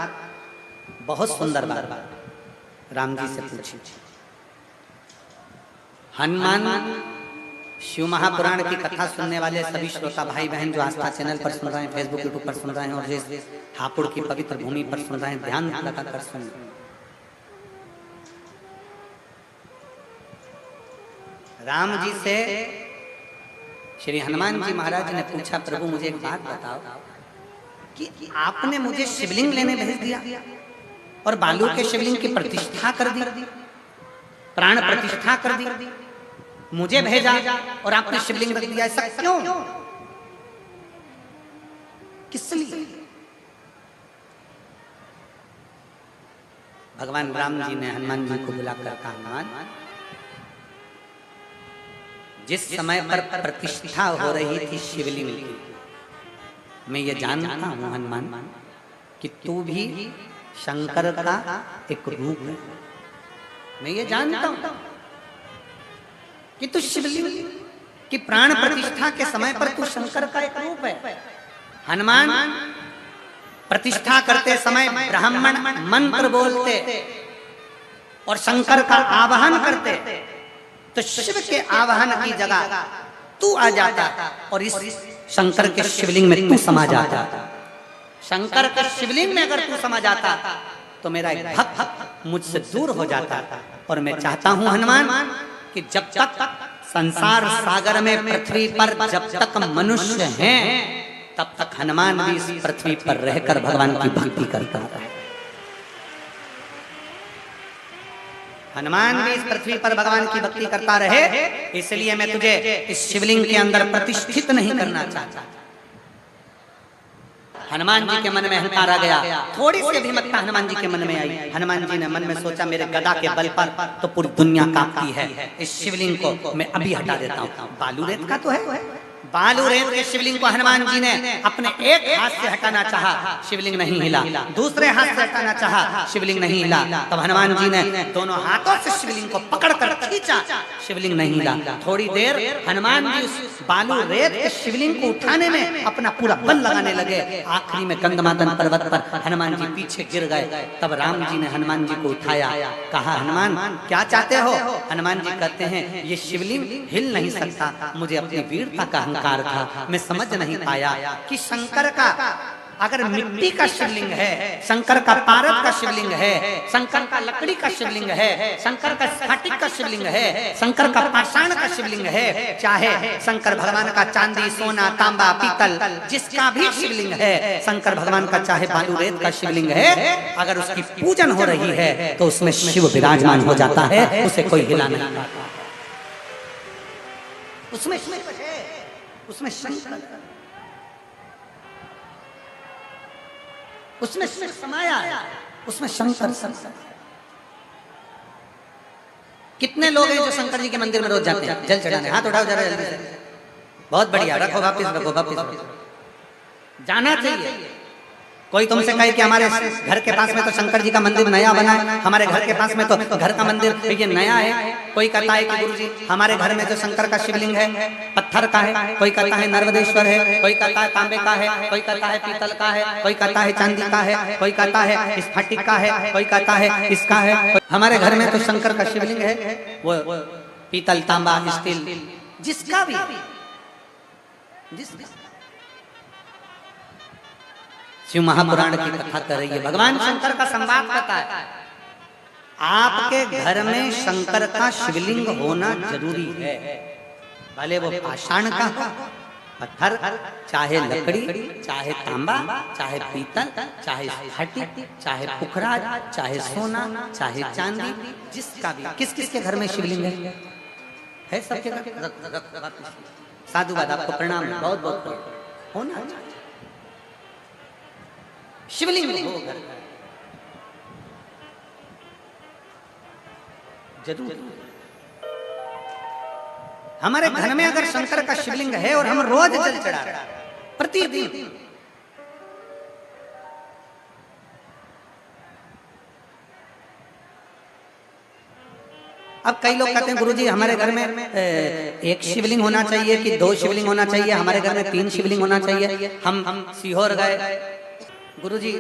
S1: बहुत सुंदर बात राम जी से पूछी। हनुमान शिव महापुराण की कथा सुनने वाले सभी श्रोता भाई बहन जो आस्था चैनल पर सुन रहे हैं, फेसबुक यूट्यूब पर सुन रहे हैं और जिस हापुड़ की पवित्र भूमि पर सुन रहे हैं, ध्यान लगाकर सुन। राम जी से श्री हनुमान जी महाराज ने पूछा, प्रभु मुझे एक बात बताओ कि आपने मुझे शिवलिंग लेने भेज दिया और बालू के शिवलिंग की प्रतिष्ठा कर दी, प्राण प्रतिष्ठा कर दी, मुझे भेजा और आपने शिवलिंग रख दिया, ऐसा क्यों? किस लिए? भगवान राम जी ने हनुमान जी को बुलाकर कहा, हनुमान जिस समय पर प्रतिष्ठा हो रही थी शिवलिंग की, मैं ये जानता हूं हनुमान कि तू भी शंकर का एक रूप है। मैं ये जानता हूं कि तू शिवलिंग की प्राण प्रतिष्ठा के समय पर तू शंकर का एक रूप है। हनुमान प्रतिष्ठा करते समय ब्राह्मण मंत्र बोलते और शंकर का आवाहन करते तो शिव के आवाहन की जगह तू आ जाता और इस शंकर के शिवलिंग में तू समा जाता। शंकर के शिवलिंग में अगर तू समा जाता तो मेरा एक भक्त मुझसे दूर हो जाता। और मैं चाहता हूं हनुमान कि जब तक संसार सागर में पृथ्वी पर जब तक मनुष्य हैं तब तक हनुमान भी इस पृथ्वी पर रहकर भगवान की भक्ति करता है। हनुमान भी इस पृथ्वी पर भगवान की भक्ति करता रहे, इसलिए मैं तुझे इस शिवलिंग के अंदर प्रतिष्ठित नहीं करना चाहता। हनुमान जी के मन में अहंकार आ गया, थोड़ी सी अभिमतता हनुमान जी के मन में आई। हनुमान जी ने मन में सोचा, मेरे गदा के बल पर तो पूरी दुनिया कांपती है, इस शिवलिंग को मैं अभी हटा देता हूँ। बालू रेत का तो है, बालू रेत के शिवलिंग को हनुमान जी ने अपने एक हाथ से हटाना चाहा, शिवलिंग नहीं हिला। दूसरे हाथ से हटाना चाहा, शिवलिंग नहीं हिला। तब हनुमान जी ने दोनों हाथों से शिवलिंग को पकड़कर खींचा, शिवलिंग नहीं हिला। थोड़ी देर हनुमान जी उस बालू रेत के शिवलिंग को उठाने में अपना पूरा बल लगाने लगे। आखिरी में गंगमादन पर्वत पर हनुमान जी पीछे गिर गए। तब राम जी ने हनुमान जी को उठाया, कहा हनुमान क्या चाहते हो? हनुमान जी कहते हैं ये शिवलिंग हिल नहीं सकता, मुझे अपनी वीरता का अहंकार था, मैं समझ नहीं पाया कि शंकर का अगर मिट्टी का शिवलिंग है, शंकर का पारद का शिवलिंग है, शंकर का लकड़ी का शिवलिंग है, शंकर का स्फटिक का शिवलिंग है, शंकर का पाषाण का शिवलिंग है, चाहे शंकर भगवान का चांदी सोना तांबा पीतल जिसका भी शिवलिंग है, शंकर भगवान का चाहे बालू रेत का शिवलिंग है, अगर उसकी पूजन हो रही है तो उसमें शिव विराजमान हो जाता है, उसे कोई हिला नहीं पाता। उसमें उसमें शंकर उसमें समाया, उसमें शंकर। कितने लोग हैं जो शंकर जी के मंदिर में रोज जाते हैं जल चढ़ाने? हाथ उठाओ जरा जल्दी से। बहुत बढ़िया, रखो वापिस, रखो वापिस। जाना चाहिए। कोई तुमसे कहे कि हमारे घर के पास में तो शंकर जी का मंदिर नया बना है, हमारे घर के पास में तो घर का मंदिर ये नया है। कोई कहता है कि गुरुजी हमारे घर में जो शंकर का शिवलिंग है पत्थर का है, कोई कहता है नर्मदेश्वर है, कोई कहता है तांबे का है, कोई कहता है पीतल का है, कोई कहता है चांदी का है, कोई कहता है स्फटिक का है, कोई कहता है इसका है। हमारे घर में तो शंकर का शिवलिंग है, वो पीतल तांबा स्टील जिसका भी शिव महापुराण की कथा कर रही है। भगवान शंकर का संवाद करता है, आपके घर में शंकर का शिवलिंग होना जरूरी है, भले वो पाषाण का हो, पत्थर, चाहे लकड़ी, चाहे तांबा, चाहे पीतल, चाहे स्फटिक, चाहे पुखराज, चाहे सोना, चाहे चांदी, जिसका भी। किस किस के घर में शिवलिंग है? सबके घर। साधुवाद, आपको प्रणाम, बहुत बहुत होना चाहिए शिवलिंग हो घर जरूर। हमारे घर में अगर शंकर का शिवलिंग है और हम रोज जल चढ़ा रहे प्रतिदिन, अब कई लोग कहते हैं गुरुजी हमारे घर में एक शिवलिंग होना चाहिए कि 2 शिवलिंग होना चाहिए, हमारे घर में 3 शिवलिंग होना चाहिए। हम सीहोर गए गुरुजी,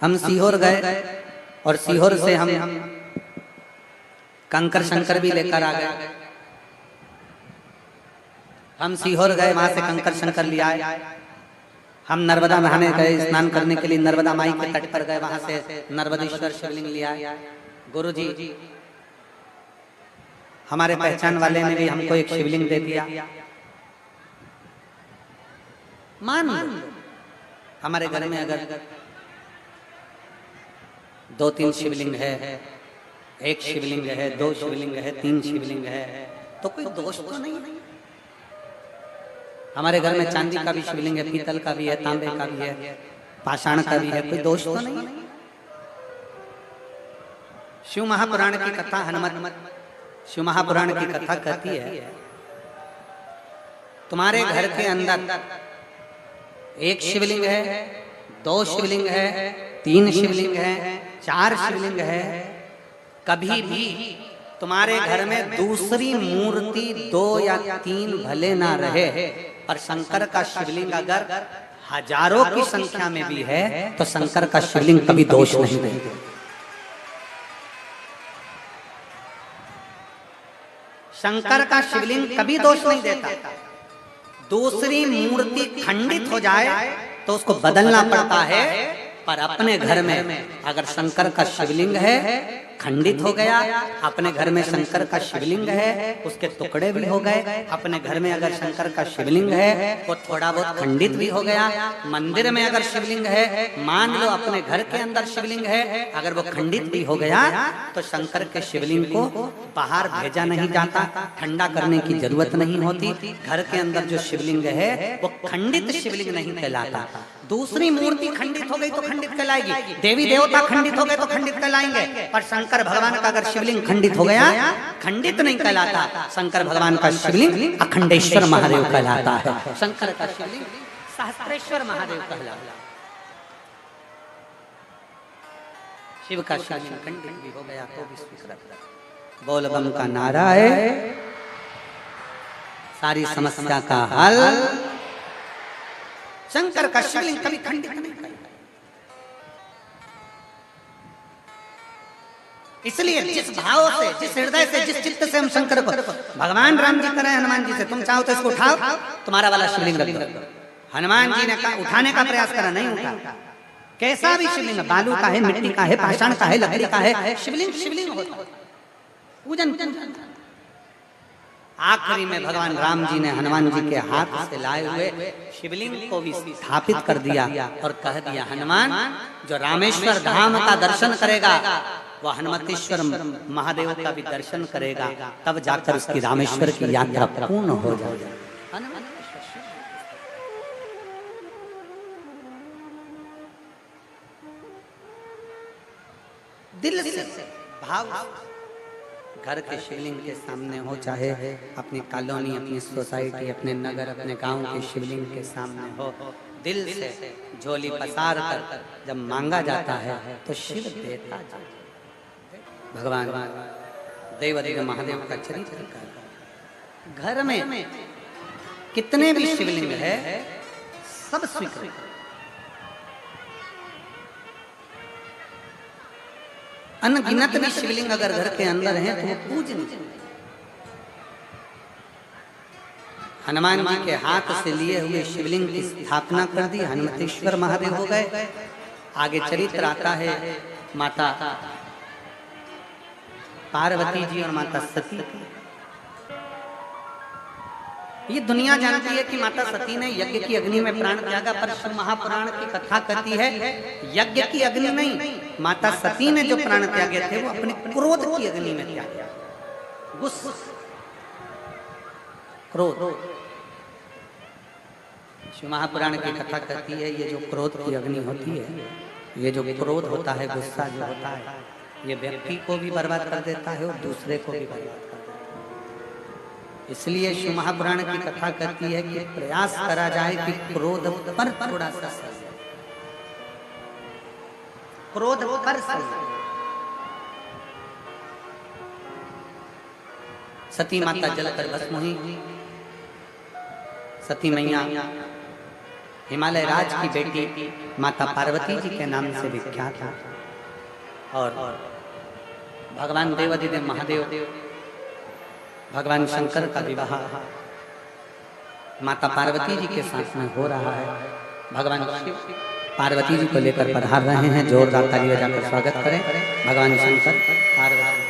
S1: हम सीहोर गए और सीहोर से हम कंकर शंकर भी लेकर आ गए। हम सीहोर गए, वहां से कंकर शंकर ले आए। हम नर्मदा नहाने गए, स्नान करने के लिए नर्मदा माई के तट पर गए, वहां से नर्मदेश्वर शिवलिंग ले आए। गुरुजी हमारे पहचान वाले ने भी हमको एक शिवलिंग दे दिया। मान हमारे घर में अगर 2-3 शिवलिंग है, 1 शिवलिंग है, 2 शिवलिंग है, 3 शिवलिंग है, तो कोई दोष तो नहीं। हमारे घर में चांदी का भी शिवलिंग है, पीतल का भी है, तांबे का भी है, पाषाण का भी है, कोई दोष तो नहीं। शिव महापुराण की कथा, हनुमत शिव महापुराण की कथा कहती है तुम्हारे घर के अंदर 1 शिवलिंग है, 2 शिवलिंग है, 3 शिवलिंग है, 4 शिवलिंग है, कभी भी तुम्हारे घर में दूसरी मूर्ति 2 या 3 भले ना रहे, पर शंकर का शिवलिंग अगर हजारों की संख्या में भी है तो शंकर का शिवलिंग कभी दोष नहीं देगा। शंकर का शिवलिंग कभी दोष नहीं देता। दूसरी मूर्ति खंडित हो जाए तो उसको बदलना पड़ता है, पर अपने घर में अगर शंकर का शिवलिंग है खंडित हो गया, अपने घर में शंकर का शिवलिंग है उसके टुकड़े भी हो गए, अपने घर में अगर शंकर का शिवलिंग है वो थोड़ा बहुत खंडित भी हो गया, मंदिर में अगर शिवलिंग है, मान लो अपने घर के अंदर शिवलिंग है, अगर वो खंडित भी हो गया तो शंकर के शिवलिंग को बाहर भेजा नहीं जाता, ठंडा करने की जरूरत नहीं होती। घर के अंदर जो शिवलिंग है वो खंडित शिवलिंग नहीं कहलाता। दूसरी मूर्ति खंडित हो गई तो खंडित कहलाएगी, देवी देवता खंडित हो गए तो खंडित कहलाएंगे, पर शंकर भगवान का अगर शिवलिंग खंडित हो गया, खंडित नहीं कहलाता। शंकर भगवान का शिवलिंग अखंडेश्वर महादेव कहलाता है। शंकर का शिवलिंग सहस्त्रेश्वर महादेव कहलाता। शिव का शिवलिंग खंडित भी हो गया तो भी स्वीकृत। बोल बम का नारा है, सारी समस्या का हल। शंकर का शिवलिंग कभी खंडित नहीं किया। इसलिए जिस भाव से, जिस हृदय से, जिस चित्त से हम शंकर को, भगवान राम जी करें हनुमान जी से, तुम चाहो तो इसको उठाओ, तुम्हारा वाला शिवलिंग रख दो। हनुमान जी ने कहा उठाने का प्रयास करा, नहीं उठा। कैसा भी शिवलिंग, बालू का है, मिट्टी का है, पाषाण का है, लकड़ी का है, शिवलिंग शिवलिंग होता है। पूजन आखिरी में भगवान राम जी ने हनुमान जी के हाथ से लाए हुए शिवलिंग को भी स्थापित कर दिया और कह दिया, हनुमान जो रामेश्वर धाम का दर्शन करेगा वह हनुमतेश्वर महादेव का भी दर्शन करेगा, तब जाकर उसकी रामेश्वर की यात्रा पूर्ण हो जाएगी। दिल से भाव, घर के शिवलिंग के सामने हो, चाहे अपनी कॉलोनी, अपनी सोसाइटी, अपने नगर, अपने गांव के शिवलिंग के सामने हो, दिल से झोली पसार कर जब मांगा जाता है तो शिव देता है। भगवान देवादिदेव महादेव का चरित्र, घर में कितने भी शिवलिंग है सब स्वीकृत। अनगिनत भी शिवलिंग अगर घर के अंदर हैं तो वो पूजनीय। हनुमान जी के हाथ से लिए हुए शिवलिंग की स्थापना कर दी, हनुमतेश्वर महादेव हो गए। आगे चरित्र आता है माता पार्वती जी और माता सती। ये दुनिया जानती है कि माता सती ने यज्ञ की अग्नि में प्राण त्यागा, पर शिव महापुराण की कथा कहती है यज्ञ की अग्नि नहीं, माता सती ने जो प्राण त्यागे थे वो अपने क्रोध की अग्नि में त्यागे। क्रोध, शिव महापुराण की कथा कहती है ये जो क्रोध की अग्नि होती है, ये जो क्रोध होता है, गुस्सा जो होता है, ये व्यक्ति को भी बर्बाद कर देता है और दूसरे को भी बर्बाद कर देता है। इसलिए शिव महापुराण की कथा कहती है कि प्रयास करा जाए कि क्रोध पर थोड़ा सा सही, क्रोध पर सही। सती माता जलकर भस्म हुई। सती मैया हिमालय राज की बेटी माता पार्वती जी के नाम से विख्यात है और भगवान देवादिदेव महादेव, भगवान शंकर का विवाह माता पार्वती जी के साथ में हो रहा है। भगवान शिव पार्वती जी को लेकर पधार रहे हैं। जोरदार ताली बजाकर स्वागत करें। भगवान शंकर पार्वती